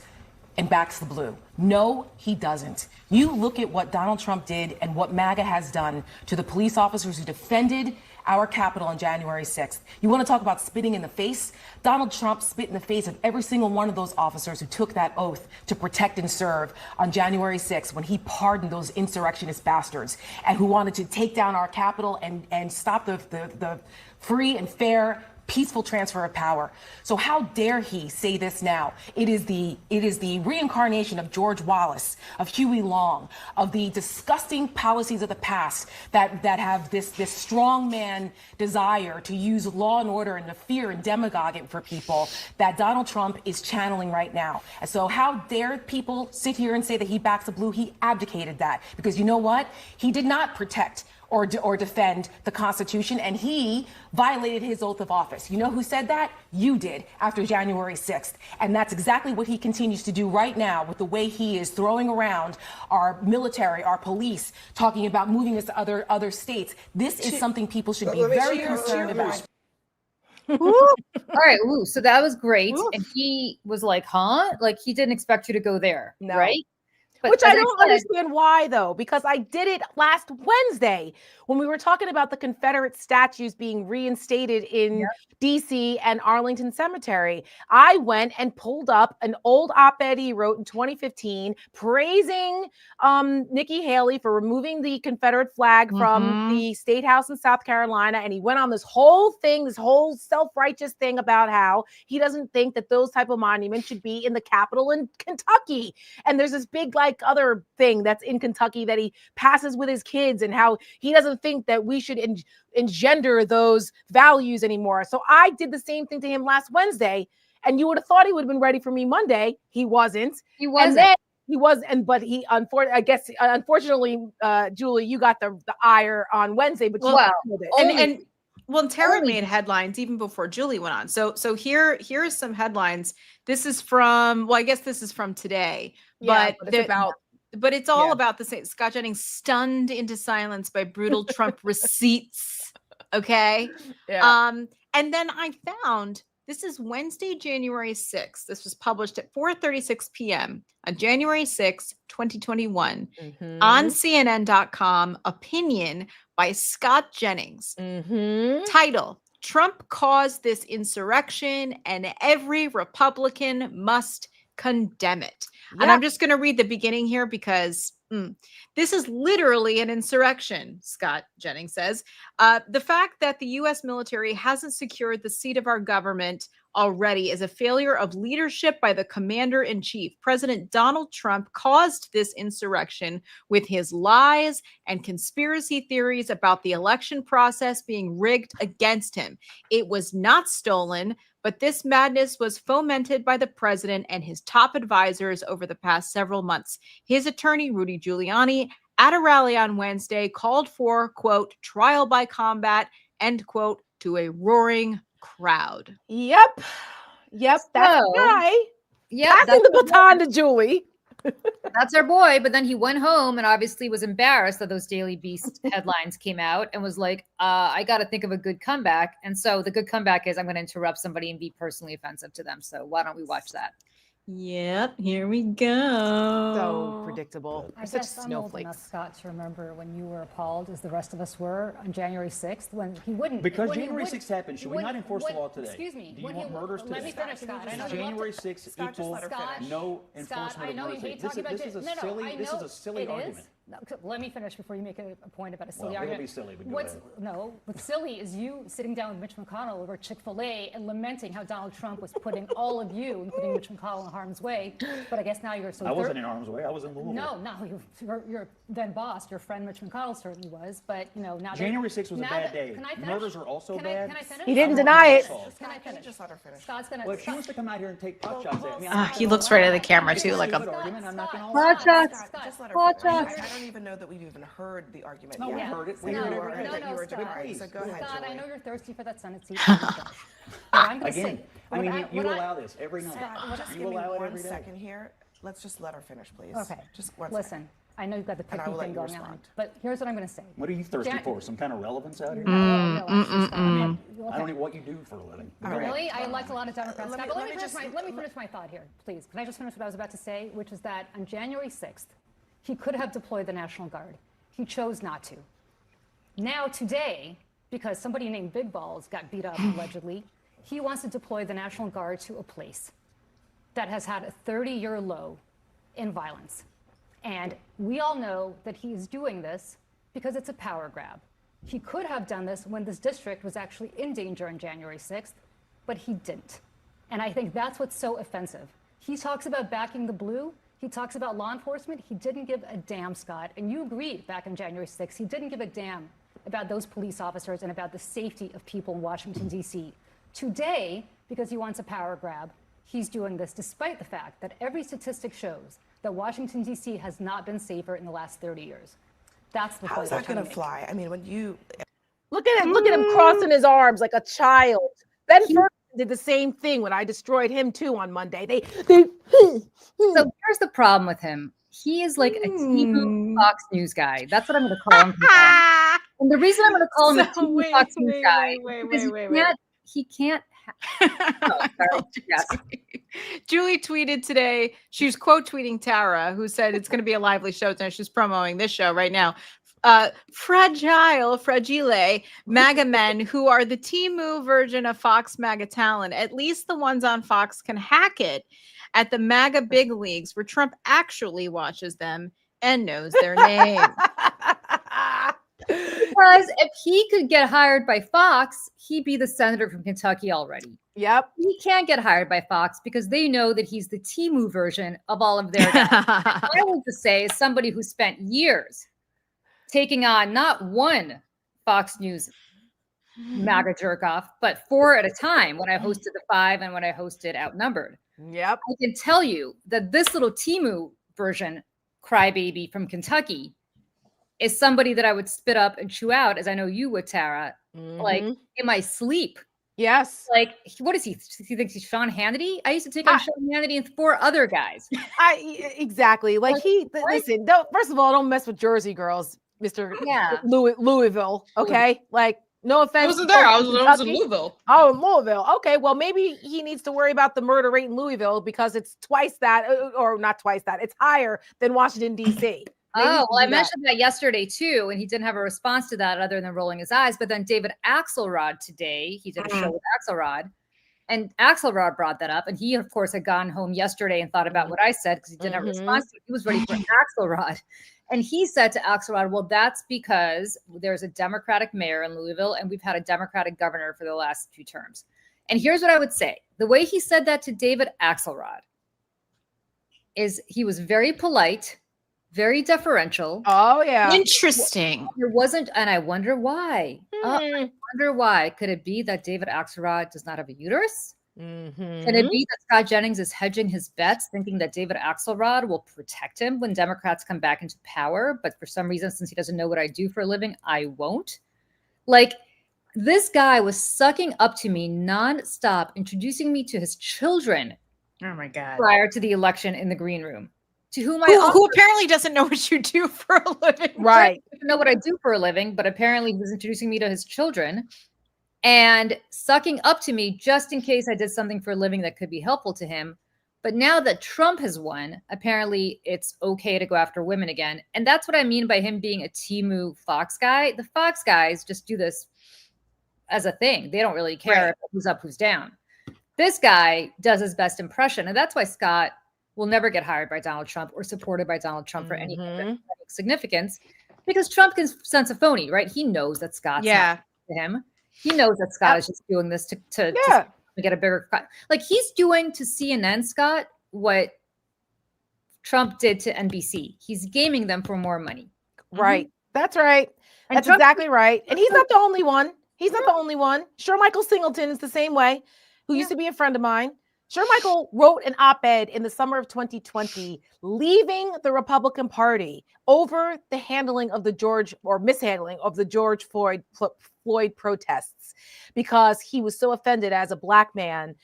and backs the blue. No, he doesn't. You look at what Donald Trump did and what MAGA has done to the police officers who defended our Capitol on January 6th. You want to talk about spitting in the face? Donald Trump spit in the face of every single one of those officers who took that oath to protect and serve on January 6th when he pardoned those insurrectionist bastards and who wanted to take down our Capitol and stop the free and fair peaceful transfer of power. So how dare he say this now? It is the reincarnation of George Wallace, of Huey Long, of the disgusting policies of the past that have this strongman desire to use law and order and the fear and demagoguing for people that Donald Trump is channeling right now. And so how dare people sit here and say that he backs the blue? He abdicated that because you know what? He did not protect or defend the Constitution, and he violated his oath of office. You know who said that? You did after January 6th. And that's exactly what he continues to do right now with the way he is throwing around our military, our police, talking about moving us to other states. This is something people should be very concerned about. All right. Ooh, so that was great. Ooh. And he was like, huh? Like he didn't expect you to go there, right? But which I don't understand why, though, because I did it last Wednesday when we were talking about the Confederate statues being reinstated in D.C. and Arlington Cemetery. I went and pulled up an old op-ed he wrote in 2015 praising Nikki Haley for removing the Confederate flag from the State House in South Carolina. And he went on this whole thing, this whole self-righteous thing about how he doesn't think that those type of monuments should be in the Capitol in Kentucky. And there's this big, other thing that's in Kentucky that he passes with his kids and how he doesn't think that we should engender those values anymore. So I did the same thing to him last Wednesday, and you would have thought he would have been ready for me Monday. He wasn't. And then he was, but he unfortunately, Julie, you got the ire on Wednesday, but Tara made headlines even before Julie went on. So here are some headlines. This is from, I guess this is from today, but it's all about the same. Scott Jennings stunned into silence by brutal Trump receipts. Okay. Yeah. And then I found, this is Wednesday, January 6th. This was published at 4:36 p.m. on January 6th, 2021 on CNN.com. Opinion by Scott Jennings. Title: Trump caused this insurrection and every Republican must condemn it. And I'm just going to read the beginning here because this is literally an insurrection, Scott Jennings says. The fact that the U.S. military hasn't secured the seat of our government already is a failure of leadership by the commander-in-chief. President Donald Trump caused this insurrection with his lies and conspiracy theories about the election process being rigged against him. It was not stolen, but this madness was fomented by the president and his top advisors over the past several months. His attorney, Rudy Giuliani, at a rally on Wednesday, called for, quote, trial by combat, end quote, to a roaring crowd. Yep. That's the guy. Passing the baton to Julie. That's our boy. But then he went home and obviously was embarrassed that those Daily Beast headlines came out and was like, I got to think of a good comeback. And so the good comeback is I'm going to interrupt somebody and be personally offensive to them. So why don't we watch that? Yep, here we go. So predictable. I You're such guess I'm old enough, snowflakes. Scott, to remember when you were appalled, as the rest of us were, on January 6th, when he wouldn't. Because when he January wouldn't- 6th happened, should we when- not enforce the when- law today? Excuse me. Do you when want he- murders Let me today? finish, Scott. I know you love January to- 6th Scott, just equals let her finish. no Scott, enforcement I of know you mercy. hate talking about This is a no, silly. I This know is a silly it argument. is. No, let me finish before you make a point about a silly Well, it'll argument. be silly, but go What's ahead. no, what's silly is you sitting down with Mitch McConnell over Chick-fil-A and lamenting how Donald Trump was putting all of you, including Mitch McConnell, in harm's way. But I guess now you're so. I wasn't in harm's way. I was in Louisville. No, your then boss, your friend Mitch McConnell certainly was. But now January 6th was a now bad that- day. Can I finish? Murders are also Can bad. Can I finish? He didn't deny it. Can I Can you finish? just let her finish? Scott's gonna. Well, if she wants to come out here and take pot shots at me, He looks right at the camera too, like Good a. argument. I'm not gonna Scott, lie. Scott, just let her finish. I don't even know that we've even heard the argument No, yet. we heard it. We No, heard no, every day. that you were Scott. doing. All right, so go ahead, Scott, I Julie. know you're thirsty for that Senate seat. But I'm going to Again, say. I mean, you allow this every night. Scott, just You give me allow it 1 every day. second here. Let's just let her finish, please. Okay. Just one Listen, second. I know you've got the And I picky will let thing you going on. respond. But here's what I'm going to say. What are you thirsty Jan- for? Some kind of relevance out here? No, actually, Scott. I mean, Okay. I don't know what you do for a living. Go ahead. Really? I elect a lot of Democrats. Let Scott, me- but let me just- let me finish my thought here, please. Can I just finish what I was about to say, which is that on January 6th, he could have deployed the National Guard. He chose not to. Now, today, because somebody named Big Balls got beat up allegedly, he wants to deploy the National Guard to a place that has had a 30-year low in violence. And we all know that he is doing this because it's a power grab. He could have done this when this district was actually in danger on January 6th, but he didn't. And I think that's what's so offensive. He talks about backing the blue. He talks about law enforcement. He didn't give a damn, Scott. And you agreed back on January 6th. He didn't give a damn about those police officers and about the safety of people in Washington, D.C. Today, because he wants a power grab, he's doing this despite the fact that every statistic shows that Washington, D.C. has not been safer in the last 30 years. That's the How point is I'm that trying going to to make. fly? I mean, when you Look at him. Look at him crossing his arms like a child. Ben Ferguson did the same thing when I destroyed him too on Monday. They So here's the problem with him. He is like a Timu Fox News guy. That's what I'm going to call him. And the reason I'm going to call him a So Timu wait, Fox News wait, guy wait, is because wait, wait. he can't. Oh, sorry. Yes. Julie tweeted today, she was quote tweeting Tara, who said it's going to be a lively show tonight. She's promoting this show right now. Fragile MAGA men who are the Timu version of Fox MAGA talent. At least the ones on Fox can hack it at the MAGA big leagues where Trump actually watches them and knows their name. Because if he could get hired by Fox, he'd be the senator from Kentucky already. Yep. He can't get hired by Fox because they know that he's the Timu version of all of their guys. I would just say, as somebody who spent years taking on not one Fox News MAGA jerk off, but 4 at a time when I hosted the 5 and when I hosted Outnumbered. Yep. I can tell you that this little Timu version crybaby from Kentucky is somebody that I would spit up and chew out, as I know you would, Tara, like in my sleep. Yes. Like, what is he? He thinks he's Sean Hannity? I used to take on Sean Hannity and 4 other guys. Exactly. Like listen, first of all, don't mess with Jersey girls, Mr. Yeah. Louisville. Okay. Like, no offense. I wasn't there. I was in Louisville. Oh, in Louisville. Okay. Well, maybe he needs to worry about the murder rate in Louisville because it's twice that, or not twice that. It's higher than Washington, D.C. Oh, well, I mentioned that yesterday too, and he didn't have a response to that other than rolling his eyes. But then David Axelrod today, he did a show with Axelrod, and Axelrod brought that up. And he, of course, had gone home yesterday and thought about what I said because he didn't have a response to it. He was ready for Axelrod. And he said to Axelrod, well, that's because there's a Democratic mayor in Louisville, and we've had a Democratic governor for the last 2 terms. And here's what I would say. The way he said that to David Axelrod is he was very polite, very deferential. Oh, yeah. Interesting. There wasn't, and I wonder why. I wonder why. Could it be that David Axelrod does not have a uterus? Can it be that Scott Jennings is hedging his bets, thinking that David Axelrod will protect him when Democrats come back into power? But for some reason, since he doesn't know what I do for a living, I won't. Like, this guy was sucking up to me nonstop, introducing me to his children Oh my God. prior to the election in the green room. To whom Who apparently doesn't know what you do for a living. Right. I don't know what I do for a living, but apparently he was introducing me to his children and sucking up to me just in case I did something for a living that could be helpful to him, But now that Trump has won, apparently it's okay to go after women again. And that's what I mean by him being a Temu Fox guy. The Fox guys just do this as a thing. They don't really care who's up, who's down. This guy does his best impression. And that's why Scott will never get hired by Donald Trump or supported by Donald Trump for any significance, because Trump can sense a phony, right? He knows that Scott's not to him. He knows that Scott is just doing this to get a bigger cut. Like, he's doing to CNN, Scott, what Trump did to NBC. He's gaming them for more money. Right. That's right. And that's exactly right. And he's not the only one. He's not the only one. Sure, Michael Singleton is the same way, who used to be a friend of mine. Sure, Michael wrote an op-ed in the summer of 2020, leaving the Republican Party over the mishandling of the George Floyd protests, because he was so offended as a Black man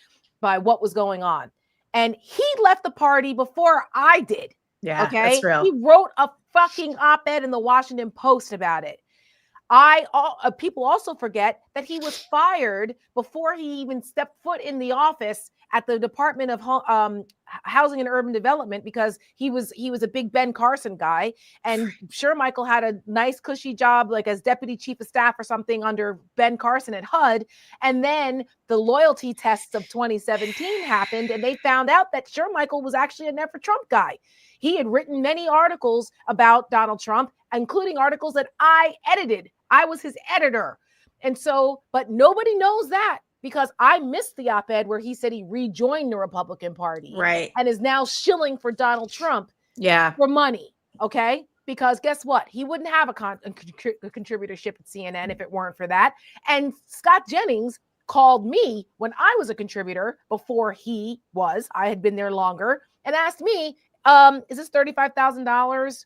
by what was going on. And he left the party before I did. Yeah, okay. That's real. He wrote a fucking op-ed in the Washington Post about it. People also forget that he was fired before he even stepped foot in the office at the Department of Housing and Urban Development, because he was a big Ben Carson guy. And sure, Michael had a nice cushy job, like as deputy chief of staff or something under Ben Carson at HUD. And then the loyalty tests of 2017 happened, and they found out that sure, Michael was actually a Never Trump guy. He had written many articles about Donald Trump, including articles that I edited. I was his editor. And so, but nobody knows that, because I missed the op-ed where he said he rejoined the Republican Party. Right. And is now shilling for Donald Trump for money. Okay. Because guess what? He wouldn't have a contributorship at CNN if it weren't for that. And Scott Jennings called me when I was a contributor before I had been there longer, and asked me, is this $35,000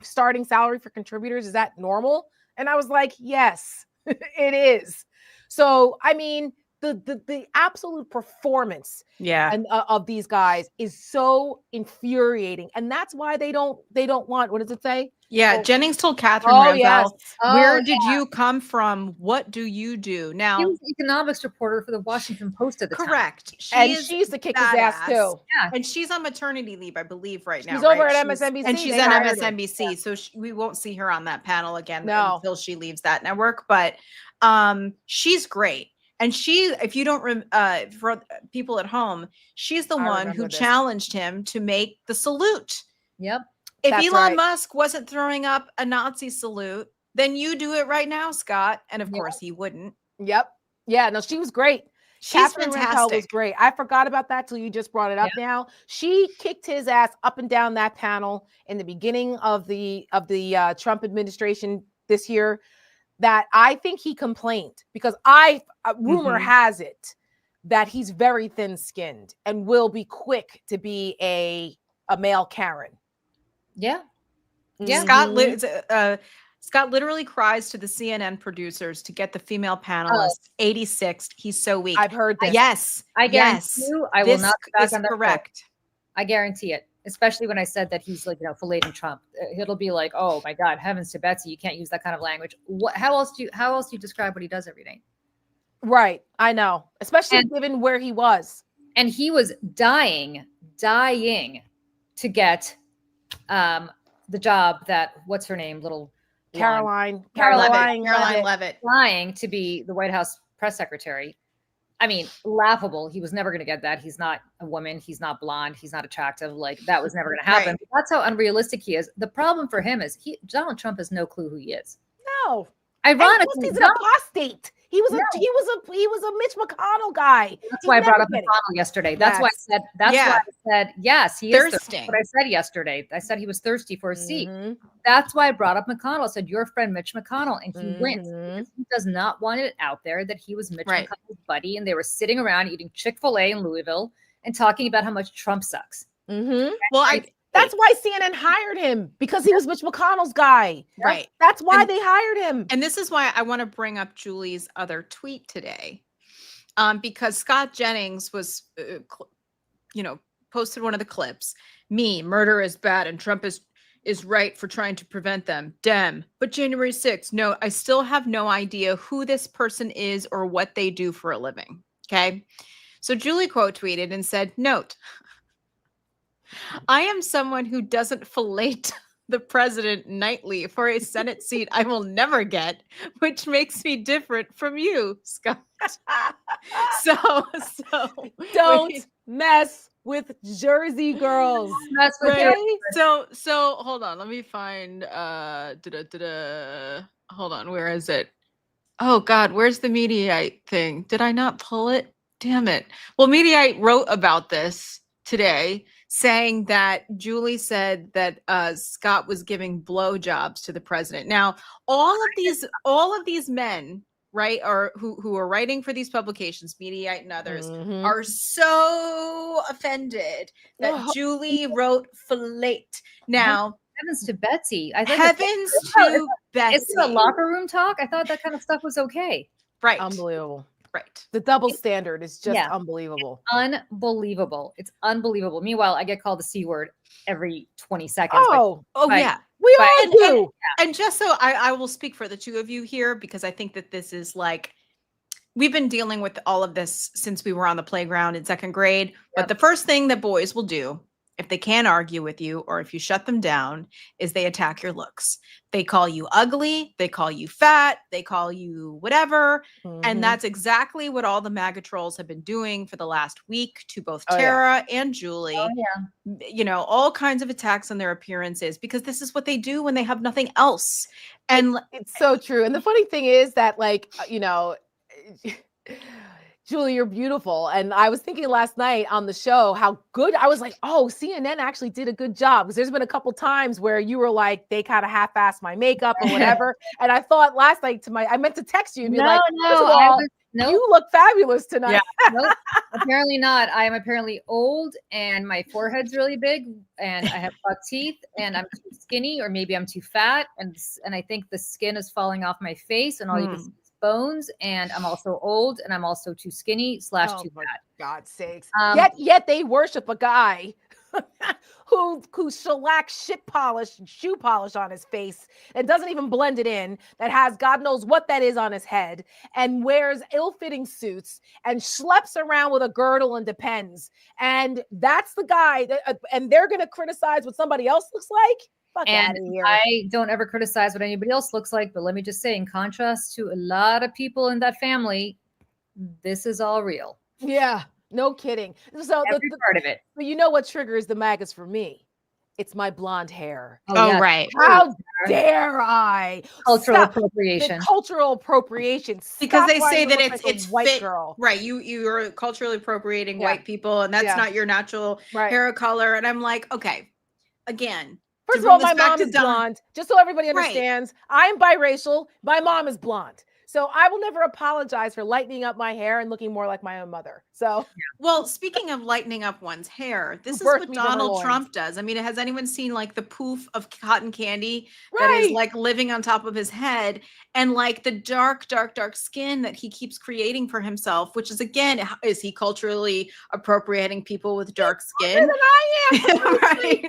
starting salary for contributors? Is that normal? And I was like, yes, it is. So, I mean, the absolute performance of these guys is so infuriating. And that's why they don't want, what does it say? Yeah, Jennings told Catherine Ravel, where did you come from? What do you do? Now, he was an economics reporter for the Washington Post at the time. Correct. She used to kick his ass too. Yeah. And she's on maternity leave, I believe, right now. She's over at MSNBC. And she's on MSNBC. So we won't see her on that panel again until she leaves that network. But she's great. And if you don't, for people at home, she's the one who challenged him to make the salute. Yep. If Elon Musk wasn't throwing up a Nazi salute, then you do it right now, Scott. And of course he wouldn't. Yep. Yeah, no, she was great. She's Catherine fantastic. Ravel was great. I forgot about that till you just brought it up now. She kicked his ass up and down that panel in the beginning of the Trump administration this year, that I think he complained, because rumor has it that he's very thin-skinned and will be quick to be a male Karen. Yeah. Scott literally cries to the CNN producers to get the female panelist 86th. He's so weak. I've heard this. Yes. I guarantee you, I will not be back on that correct. I guarantee it. Especially when I said that he's like, filleting Trump. It'll be like, oh my God, heavens to Betsy, you can't use that kind of language. How else do you describe what he does every day? Right. I know. Especially given where he was. And he was dying to get the job that, what's her name? Caroline Leavitt. Dying to be the White House press secretary. I mean, laughable. He was never going to get that. He's not a woman. He's not blonde. He's not attractive. Like, that was never going to happen. Right. That's how unrealistic he is. The problem for him is Donald Trump has no clue who he is. No. Ironically, he's an apostate. He was a Mitch McConnell guy. That's why I brought up McConnell yesterday. That's why I said yes, he is thirsty. What I said yesterday. I said he was thirsty for a seat. That's why I brought up McConnell. I said, your friend Mitch McConnell, and he wins. Because he does not want it out there that he was Mitch McConnell's buddy, and they were sitting around eating Chick-fil-A in Louisville and talking about how much Trump sucks. Well, that's why CNN hired him, because he was Mitch McConnell's guy. Right. That's why they hired him. And this is why I want to bring up Julie's other tweet today, because Scott Jennings was, posted one of the clips. Murder is bad and Trump is right for trying to prevent them. Dem. But January 6th, no, I still have no idea who this person is or what they do for a living. Okay. So Julie quote tweeted and said, note, I am someone who doesn't fillet the president nightly for a Senate seat I will never get, which makes me different from you, Scott. So Don't mess with Jersey girls. That's what right. they're So hold on, let me find hold on, where is it? Oh God, where's the Mediaite thing? Did I not pull it? Damn it. Well, Mediaite wrote about this today, saying that Julie said that Scott was giving blowjobs to the president. Now, all of these men, right, or who are writing for these publications, Mediaite and others, are so offended that Julie wrote fillet. Now, heavens to Betsy. I thought heavens to Betsy. Isn't it locker room talk? I thought that kind of stuff was okay. Right. Unbelievable. Right. The double standard is just unbelievable. Unbelievable. It's unbelievable. Meanwhile, I get called the C word every 20 seconds. Yeah. We all do. And just so I will speak for the two of you here, because I think that this is like, we've been dealing with all of this since we were on the playground in second grade. Yep. But the first thing that boys will do, if they can't argue with you or if you shut them down, is they attack your looks. They call you ugly, they call you fat, they call you whatever. And that's exactly what all the MAGA trolls have been doing for the last week to both Tara and Julie. You know, all kinds of attacks on their appearances, because this is what they do when they have nothing else. And it's so true. And the funny thing is that, like, you know, Julie, you're beautiful. And I was thinking last night on the show how good, I was like, oh, CNN actually did a good job. Because there's been a couple times where you were like, they kind of half-assed my makeup or whatever. And I thought last night I meant to text you and be you look fabulous tonight. Nope, apparently not. I am apparently old and my forehead's really big and I have buck teeth and I'm too skinny, or maybe I'm too fat. And I think the skin is falling off my face and all you can see bones, and I'm also old and I'm also too skinny / too fat. God's sakes. Yet they worship a guy who shellacks shoe polish on his face and doesn't even blend it in, that has God knows what that is on his head, and wears ill-fitting suits and schleps around with a girdle and Depends. And that's the guy and they're going to criticize what somebody else looks like? And I don't ever criticize what anybody else looks like, but let me just say, in contrast to a lot of people in that family, this is all real. Yeah, no kidding. So every part of it. But you know what triggers the MAGAs for me? It's my blonde hair. Right. How dare I? Cultural appropriation. Cultural appropriation. Because they say that it's white fit, girl. Right. You're culturally appropriating white people, and that's not your natural hair color. And I'm like, okay, again. First of all, my mom is blonde. Just so everybody understands, I'm biracial. My mom is blonde. So I will never apologize for lightening up my hair and looking more like my own mother. So, well, speaking of lightening up one's hair, this is what Donald Trump does. I mean, has anyone seen like the poof of cotton candy that is like living on top of his head, and like the dark skin that he keeps creating for himself, which is, again, is he culturally appropriating people with dark skin? I am. Right.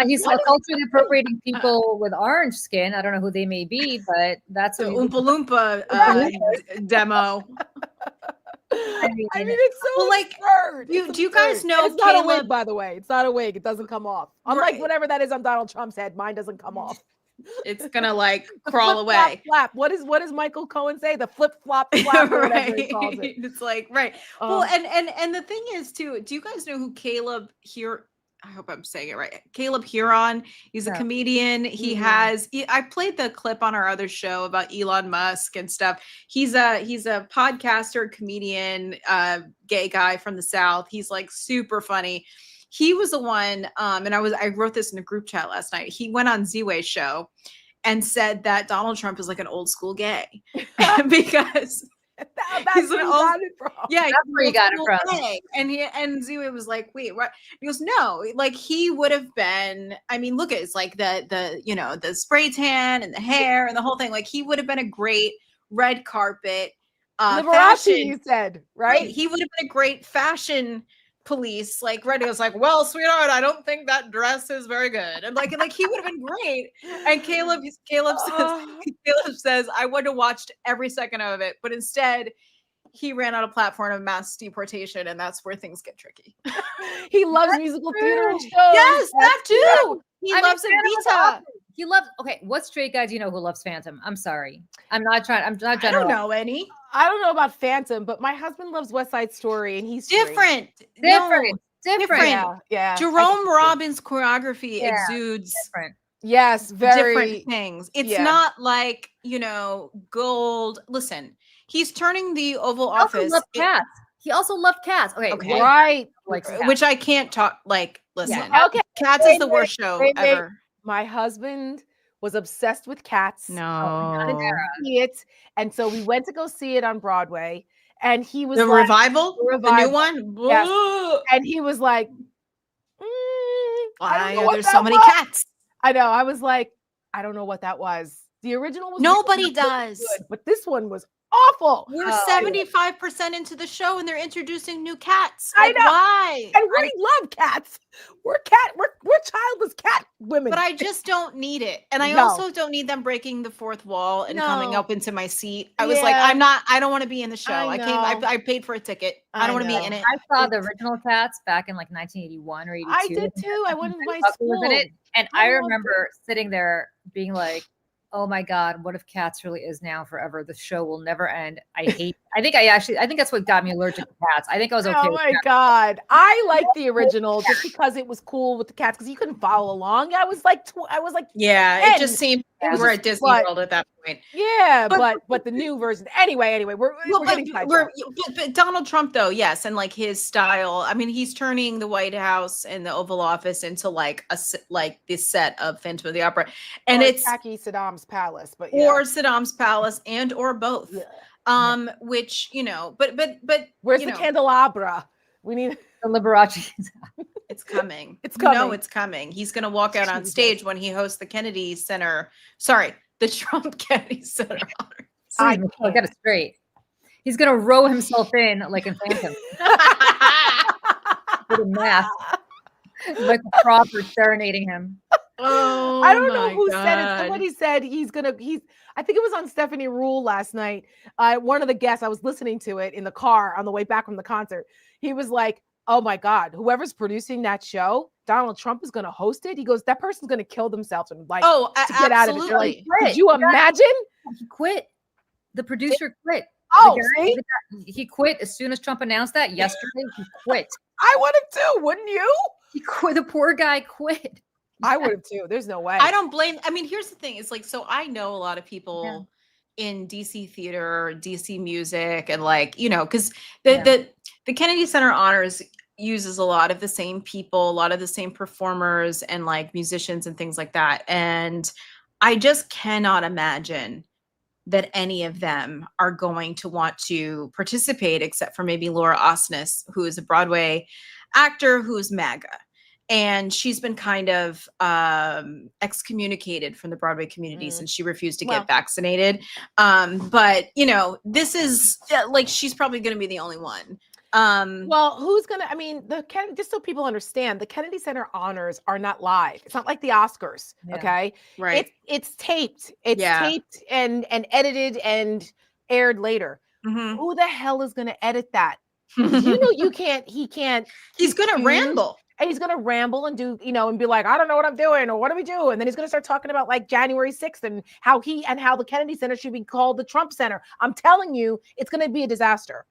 He's culturally appropriating people with orange skin. I don't know who they may be, but that's the Oompa Loompa demo. I mean, it's so absurd. Do you guys know? It's not a wig, by the way. It's not a wig. It doesn't come off. Unlike whatever that is on Donald Trump's head, mine doesn't come off. It's gonna like crawl away. Flap. What does Michael Cohen say? The flip flop flap, or whatever he calls it. It's like well, and the thing is too. Do you guys know who Caleb here? I hope I'm saying it right. Caleb Huron. He's a comedian. He has. I played the clip on our other show about Elon Musk and stuff. He's a podcaster, comedian, gay guy from the South. He's like super funny. He was the one, and I wrote this in a group chat last night. He went on Z-Way's show and said that Donald Trump is like an old school gay because. That's where he got it from. Yeah, that's where he got it from. And Z-Way was like, wait, what? He goes, no, like he would have been. I mean, look, it's like the spray tan and the hair and the whole thing. Like he would have been a great red carpet Liberace, you said, right? He would have been a great fashion police. Like Reddy was like, well, sweetheart, I don't think that dress is very good. And like he would have been great. And Caleb says, I would have watched every second of it, but instead he ran out of platform of mass deportation, and that's where things get tricky. He loves musical theater and shows. Yes, that That's too. true. He I mean, loves Phantom was Evita. awesome. He loves. Okay, what straight guy do you know who loves Phantom? I'm sorry. I'm not I don't general. know any. I don't know about Phantom, but my husband loves West Side Story, and he's straight. Different. Different. No, Different. Yeah, yeah. Jerome Robbins' choreography Yeah, exudes Different. Yes, very different things. It's yeah. not like, gold. Listen, he's turning the Oval He also Office, loved cats. He also loved cats. Okay. Okay. right. Likes cats. which I can't talk. Like, listen, Okay. Cats is the worst show wait. ever. My husband was obsessed with Cats. No. See it, and so we went to go see it on Broadway, and he was The like, revival? The The new revival. one? Yes. Ugh. and he was like, I don't Why know are what there that so many was. cats? I know. I was like, I don't know what that was. The original was Nobody really does. good, but this one was awful. We're Oh. 75% into the show and they're introducing new cats. I Like, know. why? And we love cats. We're childless cat women. But I just don't need it. And I No. also don't need them breaking the fourth wall and coming No. up into my seat. I was like, Yeah. I don't want to be in the show. I I paid for a ticket. I don't want to be know. in it. I saw the original Cats back in like 1981 or 82. I did too. I went with my Buckley school. was in it, and I I loved remember sitting there being like, "Oh my God, what if Cats really is now forever? The show will never end." I think that's what got me allergic to cats. I think I was okay. Oh with my cats. God. I like the original just because it was cool with the cats because you couldn't follow along. I was like, Yeah, it 10. just seemed It was we're just at Disney what- World at that point. yeah, But- but the new version. Anyway, we're getting sidetracked. But Donald Trump, though, yes, and like his style. I mean, he's turning the White House and the Oval Office into like this set of Phantom of the Opera, and Or it's tacky Saddam's palace, but yeah. or Saddam's palace and or both. Yeah. Which but Where's you the know, candelabra? We need The Liberace. It's coming. It's You know coming. it's coming. He's going to walk out on Jesus. stage when he hosts the Kennedy Center. Sorry, the Trump Kennedy Center honors. I I got it straight. He's gonna row himself in like in Phantom with a mask. Michael Crawford serenading him. Oh, I don't know my who said it. God. Somebody said I think it was on Stephanie Rule last night. One of the guests, I was listening to it in the car on the way back from the concert. He was like, oh my God, whoever's producing that show, Donald Trump is going to host it. He goes, that person's going to kill themselves and like to get out of it. They're like, absolutely. could you imagine? He quit. The producer quit. Oh, The guy- see? the guy- he quit as soon as Trump announced that yesterday. He quit. I would have too, wouldn't you? He quit. The poor guy quit. I would have too. There's no way. I don't blame. I mean, here's the thing. It's like, so I know a lot of people in DC theater, DC music, and like, because the Kennedy Center Honors uses a lot of the same people, a lot of the same performers and like musicians and things like that. And I just cannot imagine that any of them are going to want to participate, except for maybe Laura Osnes, who is a Broadway actor who's MAGA. And she's been kind of excommunicated from the Broadway community since she refused to get vaccinated. But, this is like, she's probably going to be the only one. Well, who's gonna? I mean, just so people understand, the Kennedy Center Honors are not live. It's not like the Oscars. Yeah. Okay, Right. It's taped. It's Yeah. taped and edited and aired later. Mhm. Who the hell is gonna edit that? You can't. He can't. He's going to huge. ramble. And he's gonna ramble and do, and be like, I don't know what I'm doing, or what do we do? And then he's gonna start talking about like January 6th and how the Kennedy Center should be called the Trump Center. I'm telling you, it's gonna be a disaster.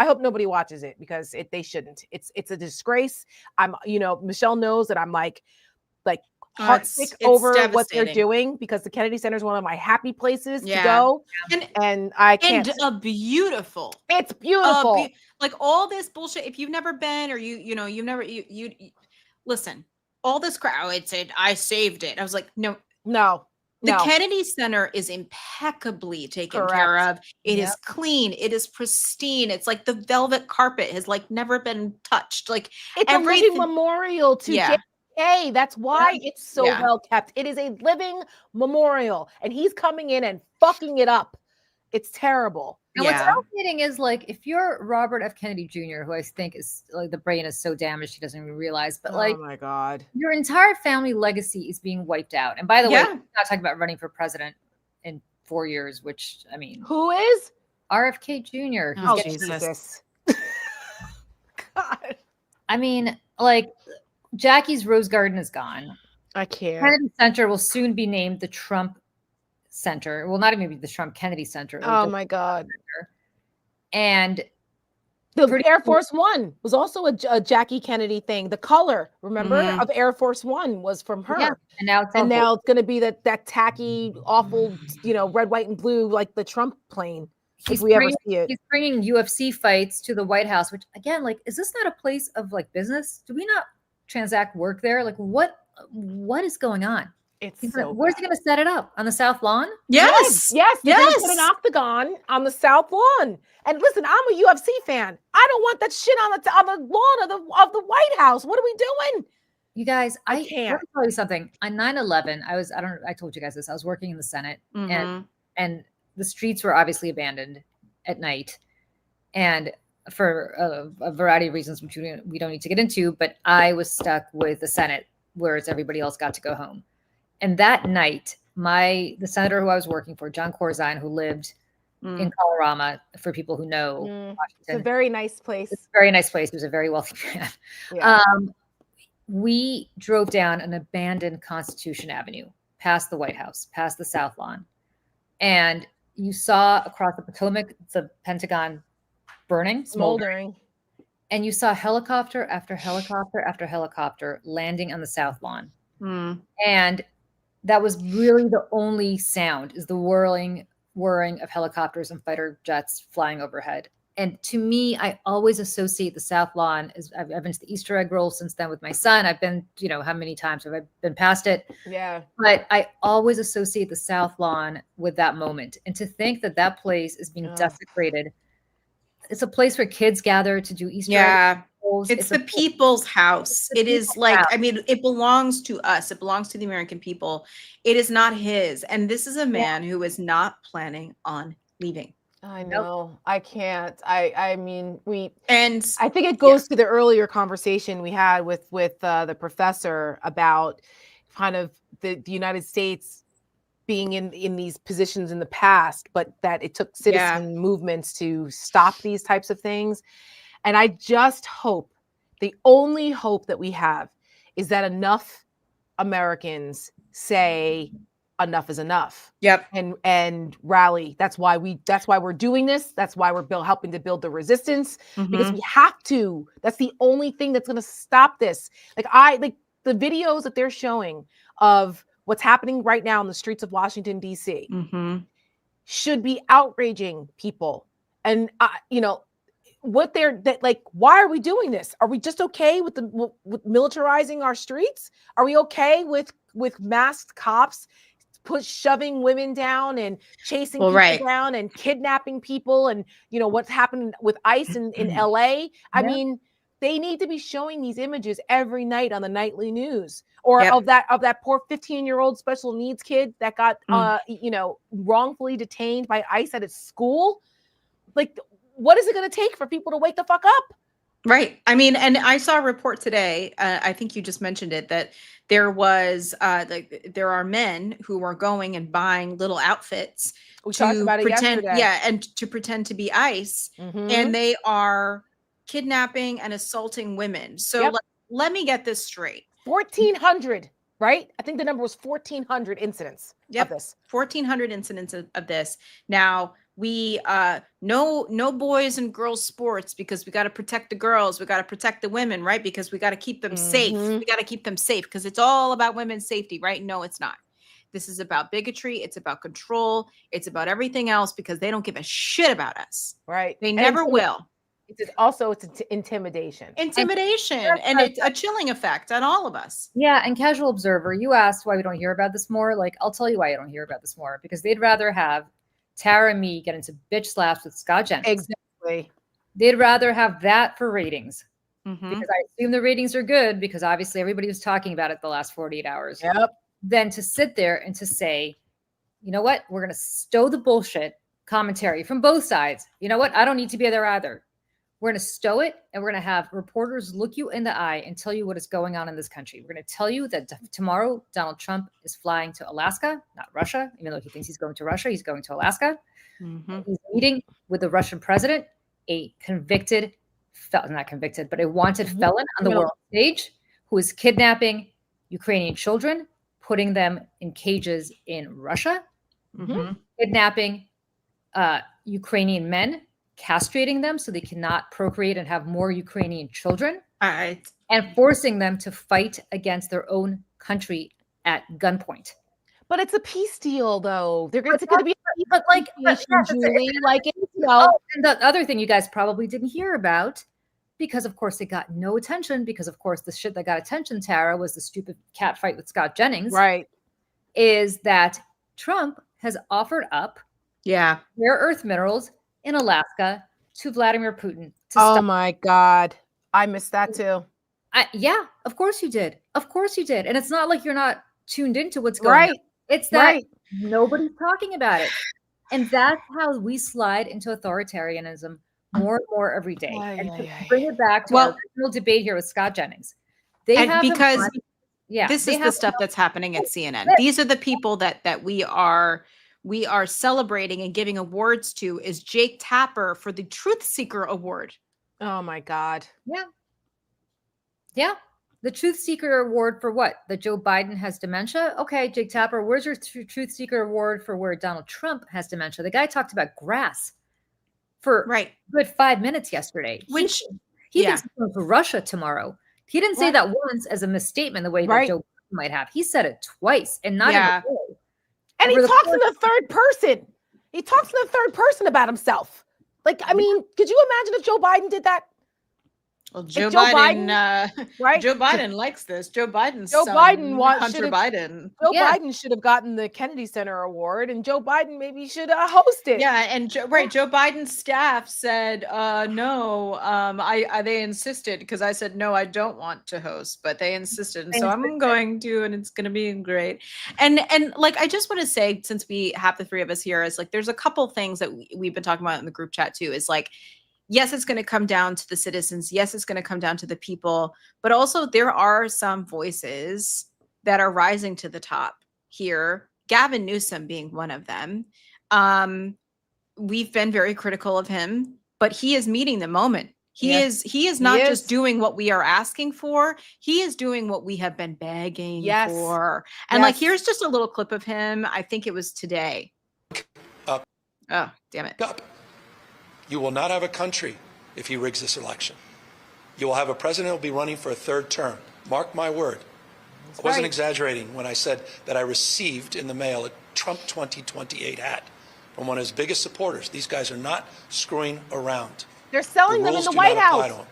I hope nobody watches it because they shouldn't. It's a disgrace. Michelle knows that I'm like heartsick it's over what they're devastating. doing because the Kennedy Center is one of my happy places to Yeah. go, And I can't. a beautiful. It's beautiful. Like all this bullshit. If you've never been, or you've never you listen. All this crap. Oh, it said I saved it. I was like, no. The Kennedy Center is impeccably taken care of. It is clean. It is pristine. It's like the velvet carpet has like never been touched. Like It's a living memorial to JFK. That's why it's so well kept. It is a living memorial, and he's coming in and fucking it up. It's terrible. And what's fascinating is like if you're Robert F. Kennedy Jr., who I think is like the brain is so damaged he doesn't even realize, but like, oh my God, your entire family legacy is being wiped out. And by the way, I'm not talking about running for president in 4 years, which I mean, who is? RFK Jr. Oh, He's getting- Jesus. God, I mean, like Jackie's Rose Garden is gone. I can't. Kennedy Center will soon be named the Trump Center. Well, not even be the Trump Kennedy Center. It'll Oh just my God. be Center. And The pretty Air cool. Force One was also a Jackie Kennedy thing. The color, remember, Mhm. of Air Force One was from her. yeah, and now it's And all now it's going to be that tacky, awful, red, white, and blue, like the Trump plane, if we ever see it. He's bringing UFC fights to the White House, which again, like, is this not a place of like business? Do we not transact work there? Like, what is going on? It's Where's he going to set it up on the South Lawn? Yes. Yes, they're gonna put an Yes. octagon on the South Lawn. And listen, I'm a UFC fan. I don't want that shit on the lawn of the White House. What are we doing? You guys, I let can't. me tell you something. On 9/11, I told you guys this. I was working in the Senate, Mhm. and the streets were obviously abandoned at night, and for a variety of reasons, which we don't need to get into. But I was stuck with the Senate, whereas everybody else got to go home. And that night, the senator who I was working for, John Corzine, who lived in Colorado, for people who know It's a Washington, very nice place. it's a very nice place. He was a very wealthy man. Yeah. We drove down an abandoned Constitution Avenue, past the White House, past the South Lawn, and you saw across the Potomac the Pentagon burning, smoldering, and you saw helicopter after helicopter after helicopter landing on the South Lawn. And that was really the only sound, is the whirring of helicopters and fighter jets flying overhead. And to me, I always associate the South Lawn as I've been to the Easter egg roll since then with my son. I've been, how many times have I been past it? Yeah. But I always associate the South Lawn with that moment. And to think that that place is being desecrated. It's a place where kids gather to do Easter egg rolls. It's the people's house. It is like, I mean, it belongs to us. It belongs to the American people. It is not his. And this is a man who is not planning on leaving. I know. I can't. I mean, I think it goes to the earlier conversation we had with the professor about kind of the United States being in these positions in the past, but that it took citizen movements to stop these types of things. And I just hope, the only hope that we have is that enough Americans say enough is enough. Yep. And rally. That's why we're doing this. That's why we're helping to build the resistance, because we have to. That's the only thing that's going to stop this. Like the videos that they're showing of what's happening right now in the streets of Washington, D.C. should be outraging people. And why are we doing this? Are we just okay with with militarizing our streets? Are we okay with masked cops shoving women down and chasing people down and kidnapping people, and what's happened with ICE in LA? I mean, they need to be showing these images every night on the nightly news, or of that poor 15-year-old special needs kid that got wrongfully detained by ICE at his school. Like, what is it going to take for people to wake the fuck up? Right. I mean, and I saw a report today, I think you just mentioned it, that there was there are men who are going and buying little outfits talked about it yesterday. and to pretend to be ICE, and they are kidnapping and assaulting women. So let me get this straight. 1,400, right? I think the number was 1,400 incidents of this. 1,400 incidents of this. Now, we no boys and girls sports, because we got to protect the girls, we got to protect the women, right? Because we got to keep them safe. We got to keep them safe because it's all about women's safety, right? No, it's not. This is about bigotry. It's about control. It's about everything else, because they don't give a shit about us. Right. They never will. It's also intimidation. And it's a chilling effect on all of us. Yeah. And casual observer, you asked why we don't hear about this more. Like, I'll tell you why I don't hear about this more, because they'd rather have Tara and me get into bitch slaps with Scott Jennings. Exactly. They'd rather have that for ratings, because I assume the ratings are good, because obviously everybody was talking about it the last 48 hours. Yep. Than to sit there and to say, you know what, we're going to stow the bullshit commentary from both sides. You know what? I don't need to be there either. We're going to stow it, and we're going to have reporters look you in the eye and tell you what is going on in this country. We're going to tell you that tomorrow Donald Trump is flying to Alaska, not Russia, even though he thinks he's going to Russia. He's going to Alaska. He's meeting with the Russian president, a convicted, not convicted, but a wanted felon on the world stage who is kidnapping Ukrainian children, putting them in cages in Russia, kidnapping Ukrainian men, castrating them so they cannot procreate and have more Ukrainian children, and forcing them to fight against their own country at gunpoint. But it's a peace deal, though. It's But going to be but like, but negotiation, yes, Julie. Like, it's, and the other thing you guys probably didn't hear about, because of course it got no attention, because of course the shit that got attention, Tara, was the stupid cat fight with Scott Jennings. right. Is that Trump has offered up Yeah. rare earth minerals in Alaska to Vladimir Putin. To Oh stop. my God. I missed that too. Yeah, of course you did. Of course you did. And it's not like you're not tuned into what's going Right. on. It's that nobody's talking about it. And that's how we slide into authoritarianism more and more every day. And to bring it back to our original debate here with Scott Jennings. They have because yeah, this is the stuff that's happening at CNN. These are the people that we are celebrating and giving awards to, is Jake Tapper for the Truth Seeker Award. Oh my God. Yeah. Yeah. The Truth Seeker Award for what? That Joe Biden has dementia? Okay, Jake Tapper, where's your Truth Seeker Award for where Donald Trump has dementia? The guy talked about grass for a good 5 minutes yesterday. Which he thinks he's going to Russia tomorrow. He didn't say that once as a misstatement the way that Joe Biden might have. He said it twice and not in a way. And he talks in the third person. He talks in the third person about himself. Like, I mean, could you imagine if Joe Biden did that? Well, Joe Biden right? Joe Biden likes this. Joe Biden Hunter Biden. Joe Biden should have gotten the Kennedy Center Award, and Joe Biden maybe should host it. Yeah, and Joe Biden's staff said no. They insisted, because I said no, I don't want to host, but they insisted, and so I'm going to, and it's going to be great. And like, I just want to say, since we have the three of us here, is like, there's a couple things that we've been talking about in the group chat too. Is like, yes, it's going to come down to the citizens. Yes, it's going to come down to the people. But also there are some voices that are rising to the top here. Gavin Newsom being one of them. We've been very critical of him, but he is meeting the moment. He is not just doing what we are asking for. He is doing what we have been begging for. And like, here's just a little clip of him. I think it was today. Up. Oh, damn it. Up. You will not have a country if he rigs this election. You will have a president who will be running for a third term. Mark my word. I wasn't exaggerating when I said that I received in the mail a Trump 2028 hat from one of his biggest supporters. These guys are not screwing around. They're selling them in the White House.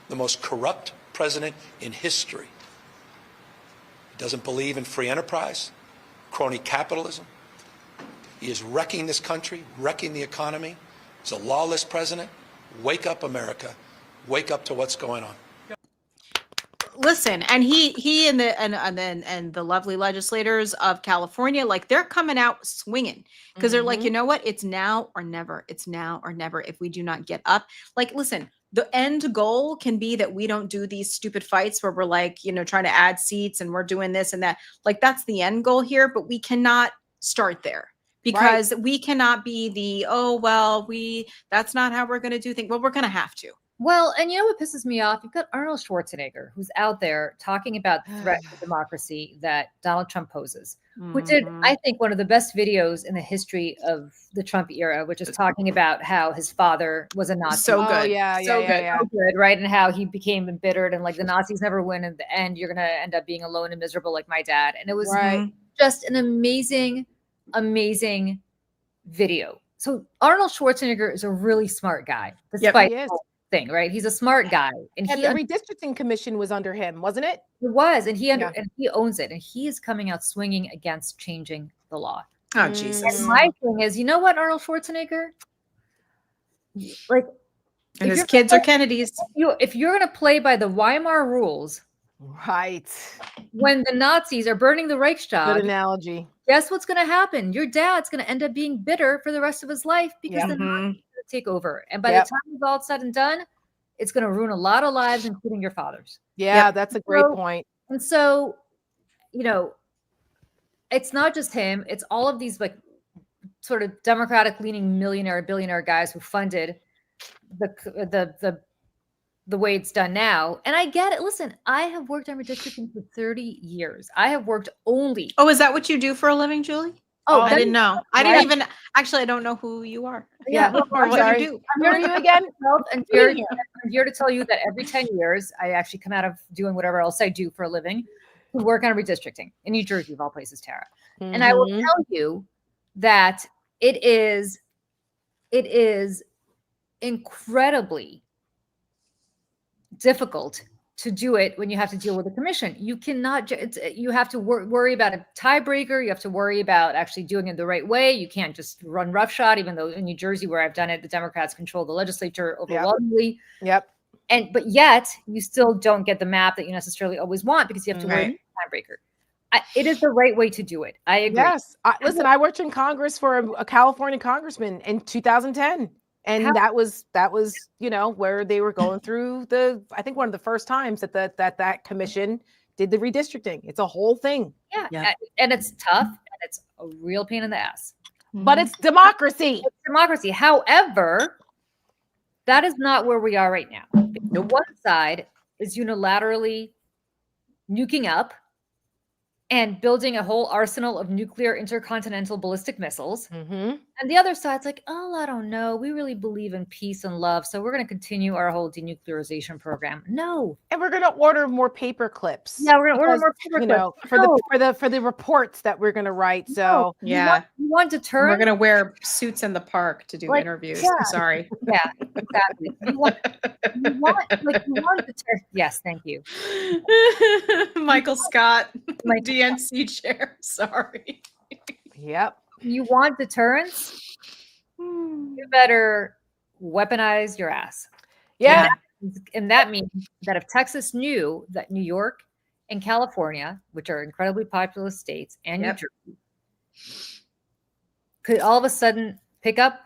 The most corrupt president in history. He doesn't believe in free enterprise, crony capitalism. He is wrecking this country, wrecking the economy. He's a lawless president. Wake up, America. Wake up to what's going on. Listen, and he and the lovely legislators of California, like, they're coming out swinging, because they're like, you know what? It's now or never. It's now or never if we do not get up. Like, listen, the end goal can be that we don't do these stupid fights where we're like, trying to add seats and we're doing this and that. Like, that's the end goal here, but we cannot start there. Because we cannot be that's not how we're going to do things. Well, we're going to have to. Well, and you know what pisses me off? You've got Arnold Schwarzenegger, who's out there talking about the threat to democracy that Donald Trump poses, which did, I think, one of the best videos in the history of the Trump era, which is talking about how his father was a Nazi. So good. So good, right? And how he became embittered, and like, the Nazis never win. In the end, you're going to end up being alone and miserable like my dad. And it was just an amazing video. So Arnold Schwarzenegger is a really smart guy, despite the whole thing, right? He's a smart guy, and the redistricting commission was under him, wasn't it? It was, and he owns it, and he is coming out swinging against changing the law. Oh, Jesus! And my thing is, you know what, Arnold Schwarzenegger, like, and his kids are Kennedys. If you're going to play by the Weimar rules, right? When the Nazis are burning the Reichstag, good analogy. Guess what's going to happen? Your dad's going to end up being bitter for the rest of his life because the Nazis are going to take over. And by the time it's all said and done, it's going to ruin a lot of lives, including your father's. Yeah, that's a great point. And so, it's not just him. It's all of these like sort of Democratic-leaning billionaire guys who funded the way it's done now. And I get it. Listen, I have worked on redistricting for 30 years. I have worked only. Oh, is that what you do for a living, Julie? Oh, I didn't know. I right? didn't even, actually, I don't know who you are. Yeah. Or what you do. Who are you again? I'm here to tell you that every 10 years, I actually come out of doing whatever else I do for a living to work on redistricting in New Jersey, of all places, Tara. Mm-hmm. And I will tell you that it is incredibly difficult to do it when you have to deal with a commission. You cannot, you have to worry about a tiebreaker. You have to worry about actually doing it the right way. You can't just run roughshod, even though in New Jersey, where I've done it, the Democrats control the legislature overwhelmingly. Yep. But yet you still don't get the map that you necessarily always want because you have to worry about a tiebreaker. It is the right way to do it. I agree. Yes. Listen, I worked in Congress for a California congressman in 2010. And that was, where they were going through I think one of the first times that commission did the redistricting. It's a whole thing. Yeah. And it's tough and it's a real pain in the ass. But it's democracy. It's democracy. However, that is not where we are right now. The one side is unilaterally nuking up and building a whole arsenal of nuclear intercontinental ballistic missiles. Mm-hmm. And the other side's like, oh, I don't know. We really believe in peace and love. So we're going to continue our whole denuclearization program. No. And we're going to order more paper clips. Yeah, we're going to order more paper clips. For the reports that we're going to write. So you want to turn. We're going to wear suits in the park to do interviews. I'm sorry. Yeah, exactly. You want to turn. Yes, thank you. Michael Scott, my DNC chair. Sorry. Yep. You want deterrence? You better weaponize your ass. Yeah. And that means that if Texas knew that New York and California, which are incredibly populous states, and New Jersey, could all of a sudden pick up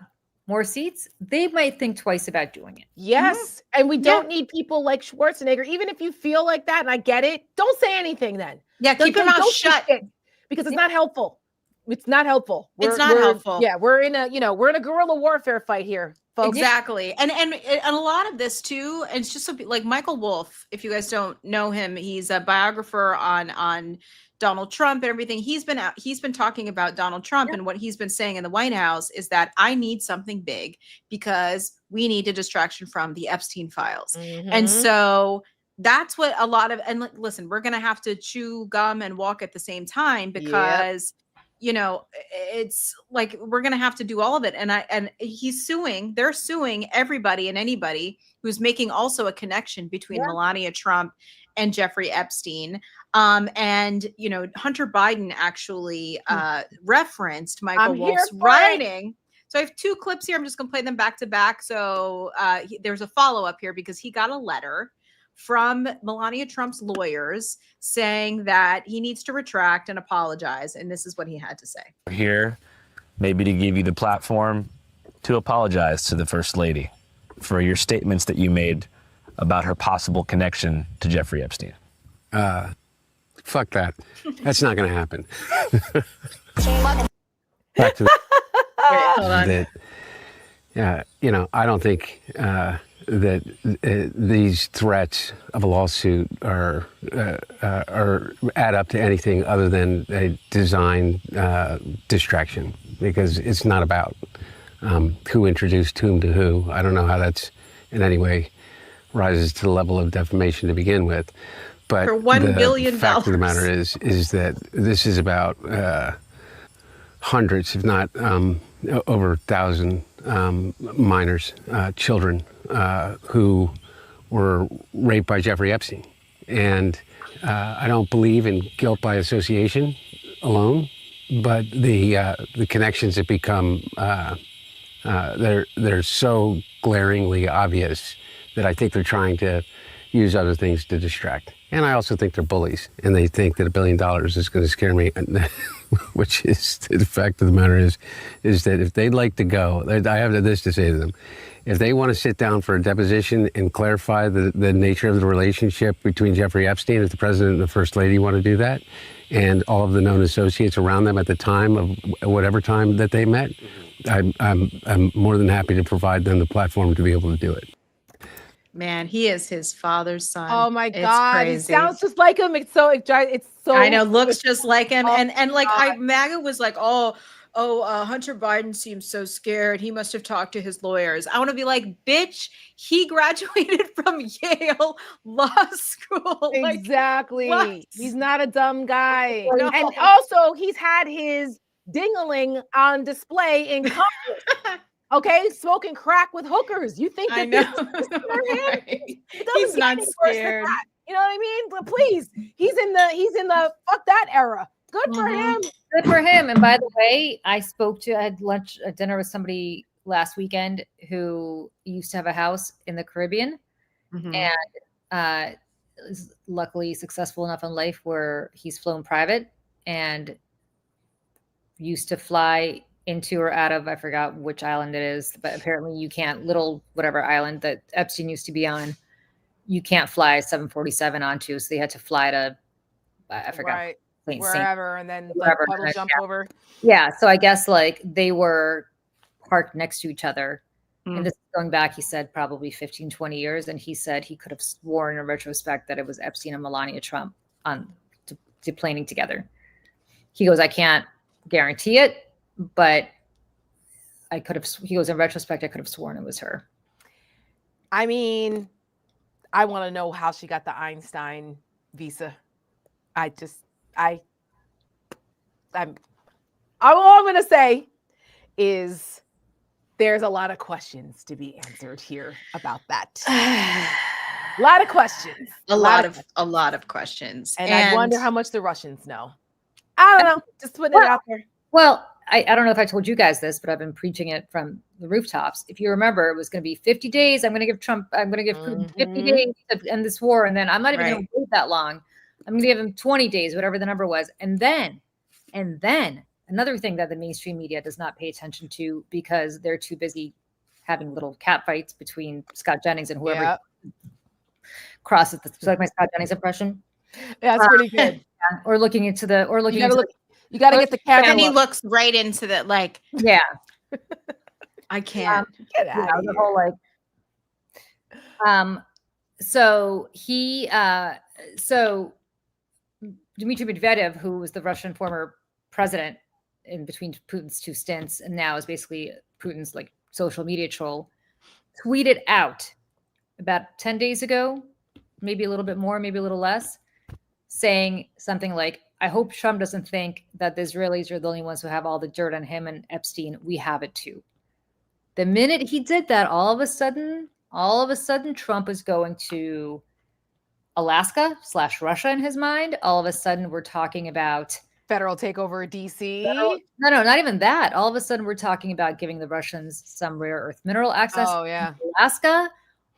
more seats, they might think twice about doing it. Yes. Mm-hmm. And we don't need people like Schwarzenegger. Even if you feel like that, and I get it, don't say anything then. Yeah, keep your mouth shut. Because it's not helpful. It's not helpful. It's not helpful. Yeah, we're in a guerrilla warfare fight here, folks. Exactly. And a lot of this too, it's just like Michael Wolff, if you guys don't know him, he's a biographer on Donald Trump and everything. He's been talking about Donald Trump, and what he's been saying in the White House is that I need something big because we need a distraction from the Epstein files. Mm-hmm. And so that's what a lot of, and listen, we're going to have to chew gum and walk at the same time because it's like, we're going to have to do all of it. And they're suing everybody and anybody who's making also a connection between Melania Trump and Jeffrey Epstein. And Hunter Biden actually referenced Michael Wolff's writing. So I have two clips here. I'm just going to play them back to back. So there's a follow-up here because he got a letter from Melania Trump's lawyers saying that he needs to retract and apologize. And this is what he had to say. Here, maybe to give you the platform to apologize to the First Lady for your statements that you made about her possible connection to Jeffrey Epstein. Fuck that. That's not going to happen. Back to that. I don't think that these threats of a lawsuit are add up to anything other than a design distraction, because it's not about who introduced whom to who. I don't know how that's in any way rises to the level of defamation to begin with. But for $1 billion. The fact of the matter is that this is about hundreds, if not over 1,000 minors, children who were raped by Jeffrey Epstein. And I don't believe in guilt by association alone, but the connections that become they're so glaringly obvious that I think they're trying to use other things to distract. And I also think they're bullies, and they think that $1 billion is going to scare me, which is the fact of the matter is that if they'd like to go, I have this to say to them. If they want to sit down for a deposition and clarify the nature of the relationship between Jeffrey Epstein, if the president and the first lady want to do that, and all of the known associates around them at the time of whatever time that they met, I'm more than happy to provide them the platform to be able to do it. Man, he is his father's son. Oh my It's God, crazy. he sounds just like him. It's so. I know, looks just like him, Oh and like God. MAGA was like, Hunter Biden seems so scared. He must have talked to his lawyers. I want to be like, bitch, he graduated from Yale Law School. Exactly. Like, He's not a dumb guy. No. And also, he's had his dingaling on display in Congress. Okay, smoking crack with hookers. You think that I know. this is for him? Right. It doesn't He's get not any worse than scared. that. You know what I mean? But please, he's in the fuck that era. Good for him. Good for him. And by the way, I had dinner with somebody last weekend who used to have a house in the Caribbean and is luckily successful enough in life where he's flown private and used to fly into or out of, I forgot which island it is, but apparently you can't, little whatever island that Epstein used to be on, you can't fly 747 onto. So they had to fly to, I forgot. Right. Saint- Wherever, and then wherever, like, puddle jump over. Yeah. So I guess like they were parked next to each other. And this is going back, he said, probably 15, 20 years. And he said he could have sworn in retrospect that it was Epstein and Melania Trump on deplaning together. He goes, I can't guarantee it, but I could have, he goes, in retrospect, I could have sworn it was her. I mean, I want to know how she got the Einstein visa. All I'm going to say is there's a lot of questions to be answered here about that. A lot of questions. A lot of questions. And I wonder how much the Russians know. I don't know. Just putting it out there. Well, I don't know if I told you guys this, but I've been preaching it from the rooftops. If you remember, it was going to be 50 days. I'm going to give Putin 50 days to end this war. And then I'm not even going to wait that long. I'm going to give him 20 days, whatever the number was. And then another thing that the mainstream media does not pay attention to because they're too busy having little cat fights between Scott Jennings and whoever crosses the, like my Scott Jennings impression. Yeah, that's pretty good. Yeah. Or looking into the, or looking you got to get the camera. And he looks right into that, like, yeah. I can't. Get out of the here. whole like, so Dmitry Medvedev, who was the Russian former president in between Putin's two stints, and now is basically Putin's like social media troll, tweeted out about 10 days ago, maybe a little bit more, maybe a little less, saying something like, I hope Trump doesn't think that the Israelis are the only ones who have all the dirt on him and Epstein. We have it too. The minute he did that, all of a sudden, Trump is going to Alaska/Russia in his mind. All of a sudden, we're talking about federal takeover of DC. No, not even that. All of a sudden, we're talking about giving the Russians some rare earth mineral access to Alaska.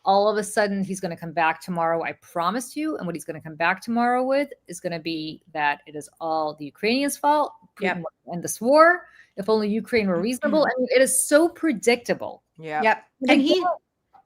All of a sudden, he's going to come back tomorrow. I promise you. And what he's going to come back tomorrow with is going to be that it is all the Ukrainians' fault. Putin will end this war. If only Ukraine were reasonable. I mean, it is so predictable. Yeah. Yep. And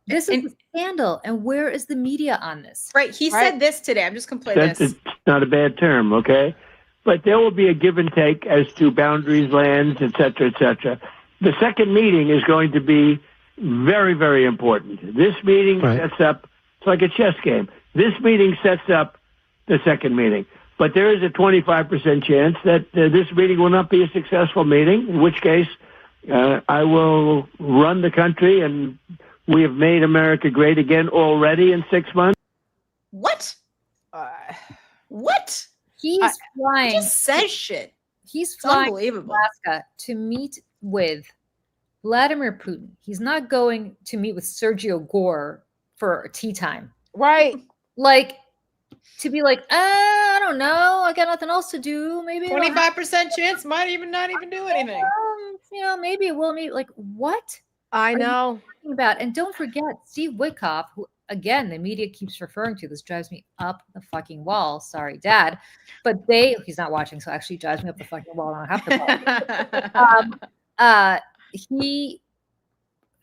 this is a scandal. And where is the media on this? Right. He said this today. I'm just going to play this. It's not a bad term, okay? But there will be a give and take as to boundaries, lands, et cetera, et cetera. The second meeting is going to be very, very important. This meeting sets up, it's like a chess game. This meeting sets up the second meeting. But there is a 25% chance that this meeting will not be a successful meeting, in which case I will run the country, and we have made America great again already in 6 months. What? What? He's flying. He just says shit. He's flying unbelievable. to Alaska to meet with Vladimir Putin. He's not going to meet with Sergio Gore for a tea time. Right. Like, to be like, I don't know. I got nothing else to do. Maybe 25% chance might even not even do anything. Maybe we'll meet. Like, what? I know. Talking about? And don't forget, Steve Witkoff, who, again, the media keeps referring to. This drives me up the fucking wall. Sorry, Dad. But he's not watching, so actually drives me up the fucking wall. I don't have to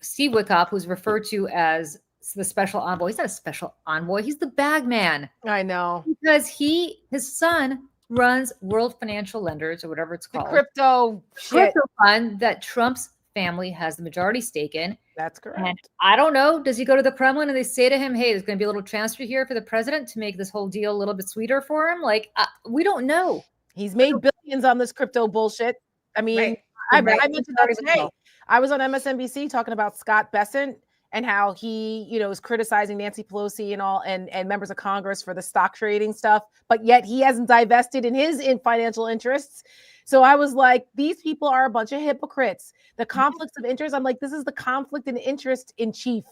Steve Witkoff, who's referred to as the special envoy. He's not a special envoy. He's the bag man. I know. Because his son runs World Financial Lenders, or whatever it's The called. crypto Crypto fund that Trump's family has the majority stake in. That's correct. And I don't know, does he go to the Kremlin and they say to him, hey, there's going to be a little transfer here for the president to make this whole deal a little bit sweeter for him? Like, we don't know. He's made billions on this crypto bullshit. I mean, I mentioned that today. I was on MSNBC talking about Scott Bessent and how he, is criticizing Nancy Pelosi and all and members of Congress for the stock trading stuff, but yet he hasn't divested in financial interests. So I was like, these people are a bunch of hypocrites. The conflicts of interest, I'm like, this is the conflict in interest in chief.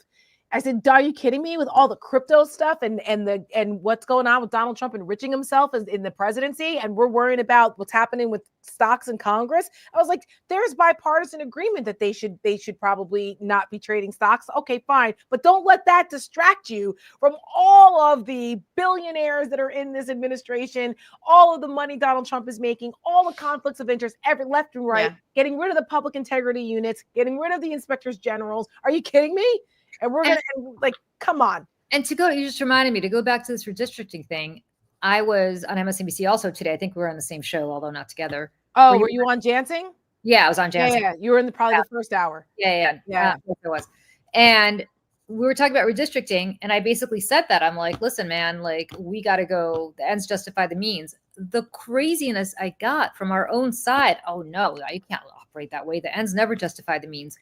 I said, are you kidding me with all the crypto stuff and what's going on with Donald Trump enriching himself in the presidency? And we're worrying about what's happening with stocks in Congress. I was like, there's bipartisan agreement that they should probably not be trading stocks. Okay, fine. But don't let that distract you from all of the billionaires that are in this administration, all of the money Donald Trump is making, all the conflicts of interest, every left and right, getting rid of the public integrity units, getting rid of the inspectors generals. Are you kidding me? And we're going to come on. And you just reminded me to go back to this redistricting thing. I was on MSNBC also today. I think we were on the same show, although not together. Oh, were you on Jansing? Yeah, I was on Jansing. Yeah. You were in probably the first hour. Yeah. Yes, I was. And we were talking about redistricting. And I basically said that. I'm like, listen, man, like we got to go. The ends justify the means. The craziness I got from our own side. Oh, no, you can't operate that way. The ends never justify the means.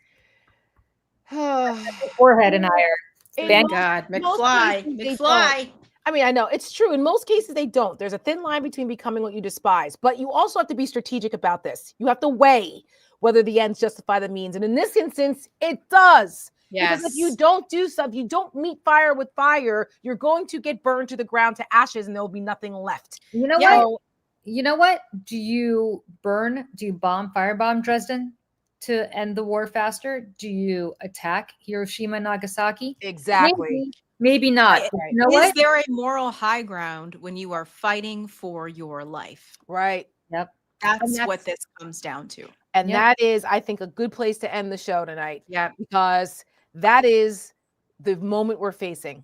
Forehead and I are. Thank God, McFly. I mean, I know it's true. In most cases, they don't. There's a thin line between becoming what you despise, but you also have to be strategic about this. You have to weigh whether the ends justify the means. And in this instance, it does. Yes. Because if you don't do something, you don't meet fire with fire, you're going to get burned to the ground to ashes and there'll be nothing left. You know what? You know what? Do you firebomb Dresden to end the war faster? Do you attack Hiroshima and Nagasaki? Exactly. Maybe not. Right. You know Is there a moral high ground when you are fighting for your life? Right. Yep. That's what this comes down to. And that is, I think, a good place to end the show tonight. Yeah. Because that is the moment we're facing.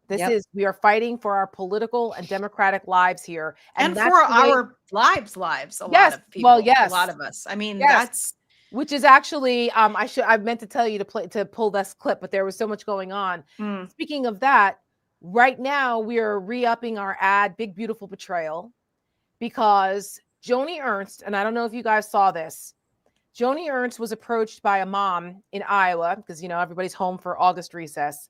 We are fighting for our political and democratic lives here. And for our lives. A lot of people. Well, yes. A lot of us. I mean, which is actually, I meant to tell you to pull this clip, but there was so much going on. Speaking of that, right now we are re-upping our ad, Big Beautiful Betrayal, because Joni Ernst, and I don't know if you guys saw this, Joni Ernst was approached by a mom in Iowa, because, everybody's home for August recess,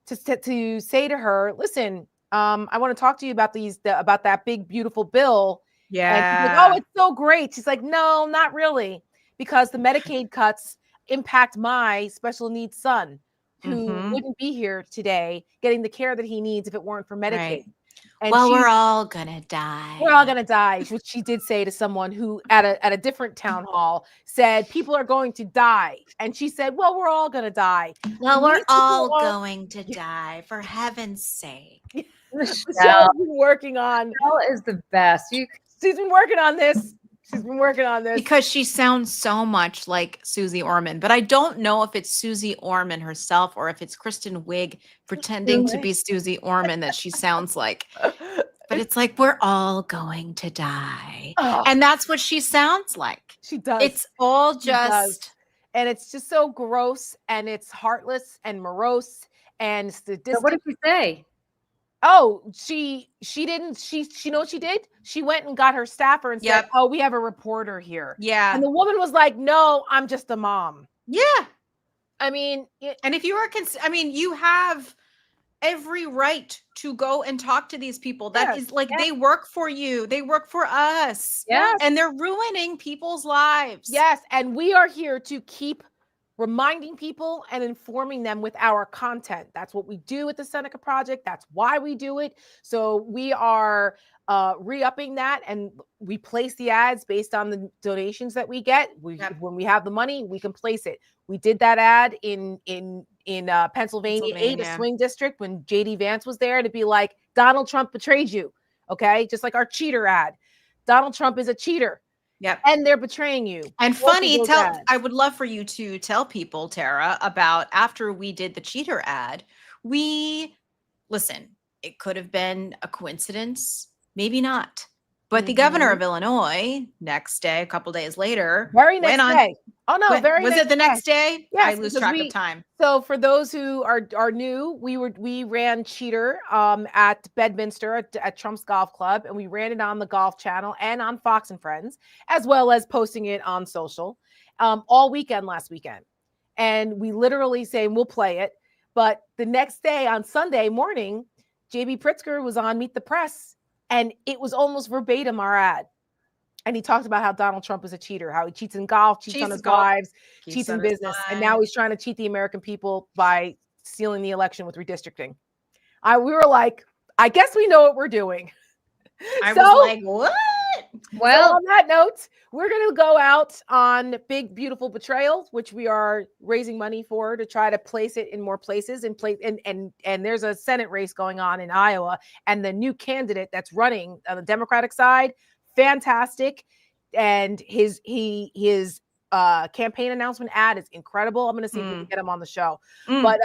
to say to her, listen, I want to talk to you about about that big, beautiful bill. Yeah. And she's like, oh, it's so great. She's like, no, not really. Because the Medicaid cuts impact my special needs son, who wouldn't be here today getting the care that he needs if it weren't for Medicaid. Right. And we're all gonna die. We're all gonna die, which she did say to someone who at a different town hall said, people are going to die. And she said, well, we're all gonna die. Well, we're all going to die, for heaven's sake. Michelle's been working on. Michelle is the best. She's been working on this. She's been working on this. Because she sounds so much like Susie Orman, but I don't know if it's Susie Orman herself or if it's Kristen Wiig pretending to be Susie Orman that she sounds like. But it's like, we're all going to die. Oh. And that's what she sounds like. She does. It's all just. And it's just so gross and it's heartless and morose and sadistic. So what did she say? Oh, she didn't. She know what she did? She went and got her staffer and said, oh, we have a reporter here. Yeah. And the woman was like, no, I'm just a mom. Yeah. I mean, and if you are, you have every right to go and talk to these people. That is like, they work for you. They work for us. Yes. And they're ruining people's lives. Yes. And we are here to keep reminding people and informing them with our content. That's what we do at the Seneca Project. That's why we do it. So we are re-upping that, and we place the ads based on the donations that we get. When we have the money, we can place it. We did that ad in Pennsylvania 8, a swing district, when JD Vance was there, to be like, Donald Trump betrayed you. Okay, just like our cheater ad. Donald Trump is a cheater. Yep. And they're betraying you. And I would love for you to tell people, Tara, about after we did the cheater ad, it could have been a coincidence, maybe not. But the governor of Illinois, next day, a couple days later, very next day. Oh no, was it the next day? Yes, I lose track of time. So for those who are new, we ran Cheater at Bedminster at Trump's Golf Club, and we ran it on the Golf Channel and on Fox and Friends, as well as posting it on social all weekend last weekend. And we literally say we'll play it, but the next day on Sunday morning, JB Pritzker was on Meet the Press, and it was almost verbatim our ad. And he talked about how Donald Trump is a cheater, how he cheats in golf, cheats on his wives, cheats in business. And now he's trying to cheat the American people by stealing the election with redistricting. We were like, I guess we know what we're doing. I was like, what? Well, so on that note, we're going to go out on Big Beautiful Betrayal, which we are raising money for to try to place it in more places and there's a Senate race going on in Iowa, and the new candidate that's running on the Democratic side, fantastic. And his campaign announcement ad is incredible. I'm going to see if we can get him on the show. But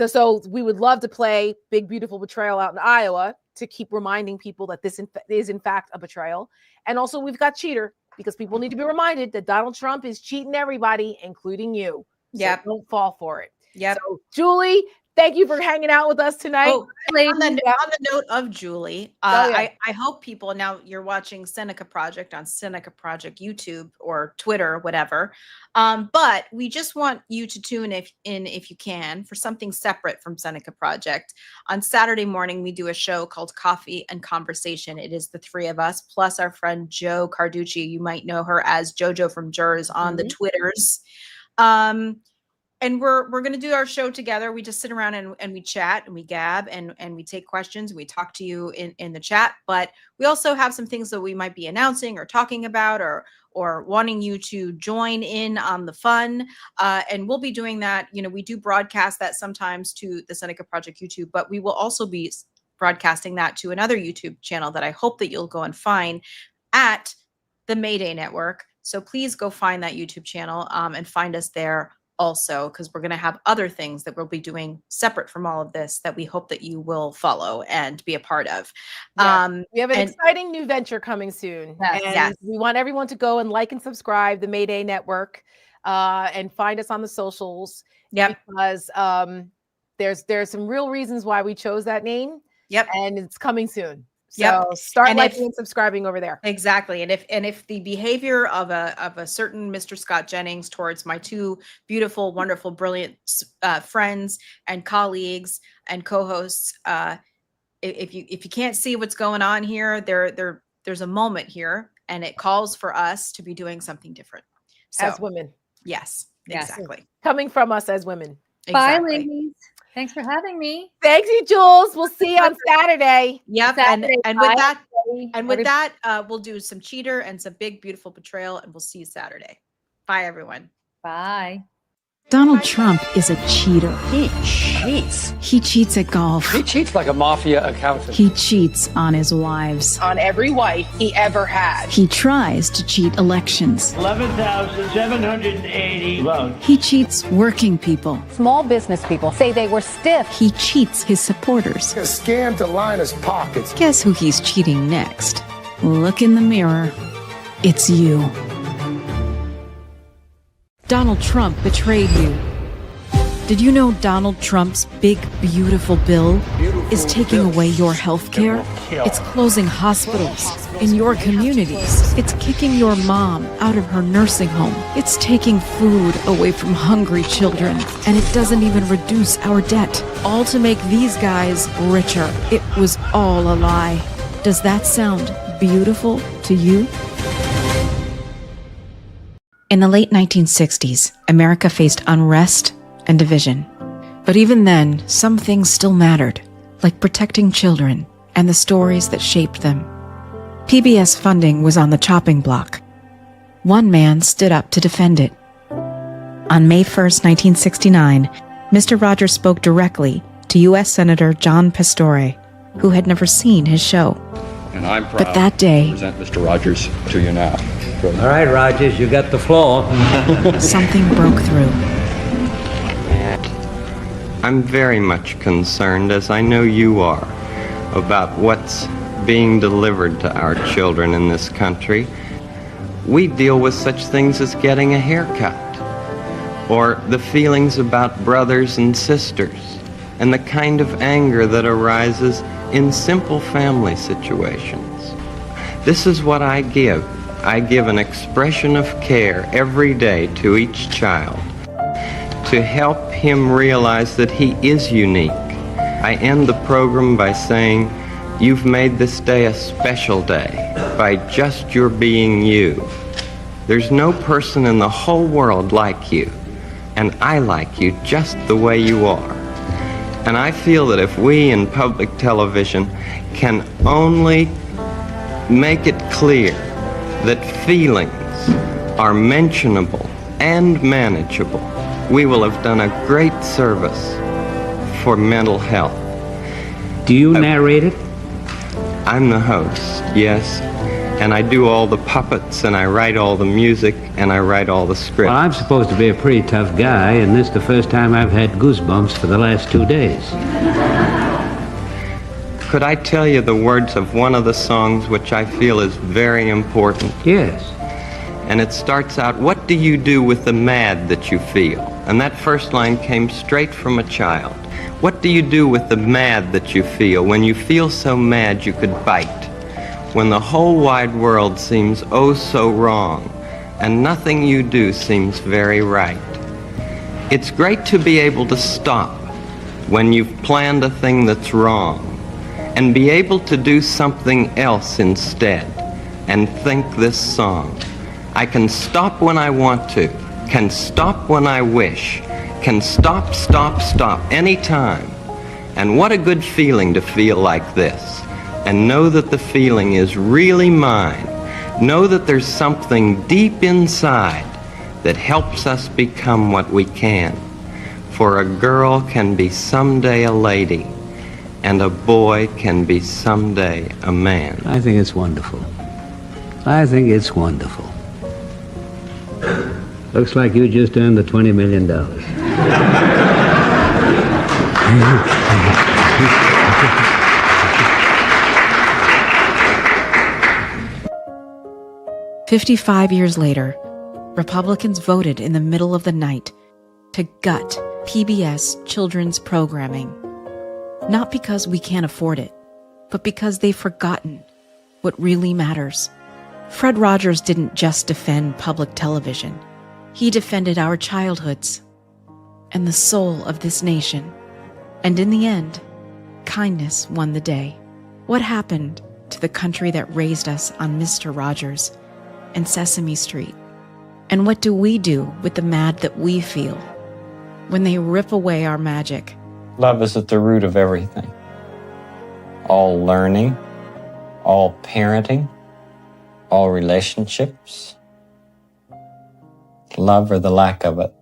so we would love to play Big Beautiful Betrayal out in Iowa to keep reminding people that this is in fact a betrayal. And also we've got Cheater, because people need to be reminded that Donald Trump is cheating everybody, including you. So don't fall for it. So Julie, thank you for hanging out with us tonight. On the note of Julie, I hope people, now you're watching Seneca Project on Seneca Project YouTube or Twitter, whatever. But we just want you to tune in if you can for something separate from Seneca Project. On Saturday morning, we do a show called Coffee and Conversation. It is the three of us, plus our friend Jo Carducci. You might know her as JoJo from Jers on the Twitters. And we're going to do our show together. We just sit around and we chat and we gab and we take questions. We talk to you in the chat, but we also have some things that we might be announcing or talking about or wanting you to join in on the fun. And we'll be doing that. You know, we do broadcast that sometimes to the Seneca Project YouTube, but we will also be broadcasting that to another YouTube channel that I hope that you'll go and find at the Mayday Network. So please go find that YouTube channel and find us there also, because we're going to have other things that we'll be doing separate from all of this that we hope that you will follow and be a part of. We have an exciting new venture coming soon. And we want everyone to go and like and subscribe the Mayday Network and find us on the socials. Because there's some real reasons why we chose that name. And it's coming soon. So start liking and subscribing over there. Exactly. And if the behavior of a certain Mr. Scott Jennings towards my two beautiful, wonderful, brilliant friends and colleagues and co-hosts, if you can't see what's going on here, there's a moment here, and it calls for us to be doing something different. So, as women. Yes, exactly. Coming from us as women. Bye, ladies. Thanks for having me. Thanks, you, Jules. We'll see you on Saturday. And with that, we'll do some Cheater and some Big Beautiful Betrayal, and we'll see you Saturday. Bye, everyone. Bye. Donald Trump is a cheater. He cheats. He cheats at golf. He cheats like a mafia accountant. He cheats on his wives. On every wife he ever had. He tries to cheat elections. 11,780 votes. He cheats working people. Small business people say they were stiff. He cheats his supporters. A scam to line his pockets. Guess who he's cheating next? Look in the mirror. It's you. Donald Trump betrayed you. Did you know Donald Trump's big, beautiful bill is taking away your health care? It's closing hospitals in your communities. It's kicking your mom out of her nursing home. It's taking food away from hungry children. And it doesn't even reduce our debt. All to make these guys richer. It was all a lie. Does that sound beautiful to you? In the late 1960s, America faced unrest and division. But even then, some things still mattered, like protecting children and the stories that shaped them. PBS funding was on the chopping block. One man stood up to defend it. On May 1st, 1969, Mr. Rogers spoke directly to U.S. Senator John Pastore, who had never seen his show. And I'm proud but that day, to present Mr. Rogers to you now. All right, Rogers, you got the floor. something broke through. I'm very much concerned, as I know you are, about what's being delivered to our children in this country, we deal with such things as getting a haircut, or the feelings about brothers and sisters, and the kind of anger that arises in simple family situations. This is what I give. I give an expression of care every day to each child to help him realize that he is unique. I end the program by saying, you've made this day a special day by just your being you. There's no person in the whole world like you, and I like you just the way you are. And I feel that if we in public television can only make it clear that feelings are mentionable and manageable, we will have done a great service for mental health. Do you narrate it? I'm the host, yes. And I do all the puppets, and I write all the music, and I write all the script. Well, I'm supposed to be a pretty tough guy, and this is the first time I've had goosebumps for the last 2 days. Could I tell you the words of one of the songs which I feel is very important? Yes. And it starts out, what do you do with the mad that you feel? And that first line came straight from a child. What do you do with the mad that you feel when you feel so mad you could bite? When the whole wide world seems oh so wrong, and nothing you do seems very right. It's great to be able to stop when you've planned a thing that's wrong, and be able to do something else instead, and think this song. I can stop when I want to, can stop when I wish, can stop, stop, stop, anytime. And what a good feeling to feel like this, and know that the feeling is really mine. Know that there's something deep inside that helps us become what we can. For a girl can be someday a lady, and a boy can be someday a man. I think it's wonderful. I think it's wonderful. Looks like you just earned the $20 million. 55 years later, Republicans voted in the middle of the night to gut PBS children's programming. Not because we can't afford it, but because they've forgotten what really matters. Fred Rogers didn't just defend public television. He defended our childhoods and the soul of this nation. And in the end, kindness won the day. What happened to the country that raised us on Mr. Rogers and Sesame Street? And what do we do with the mad that we feel when they rip away our magic? Love is at the root of everything. All learning, all parenting, all relationships. Love or the lack of it.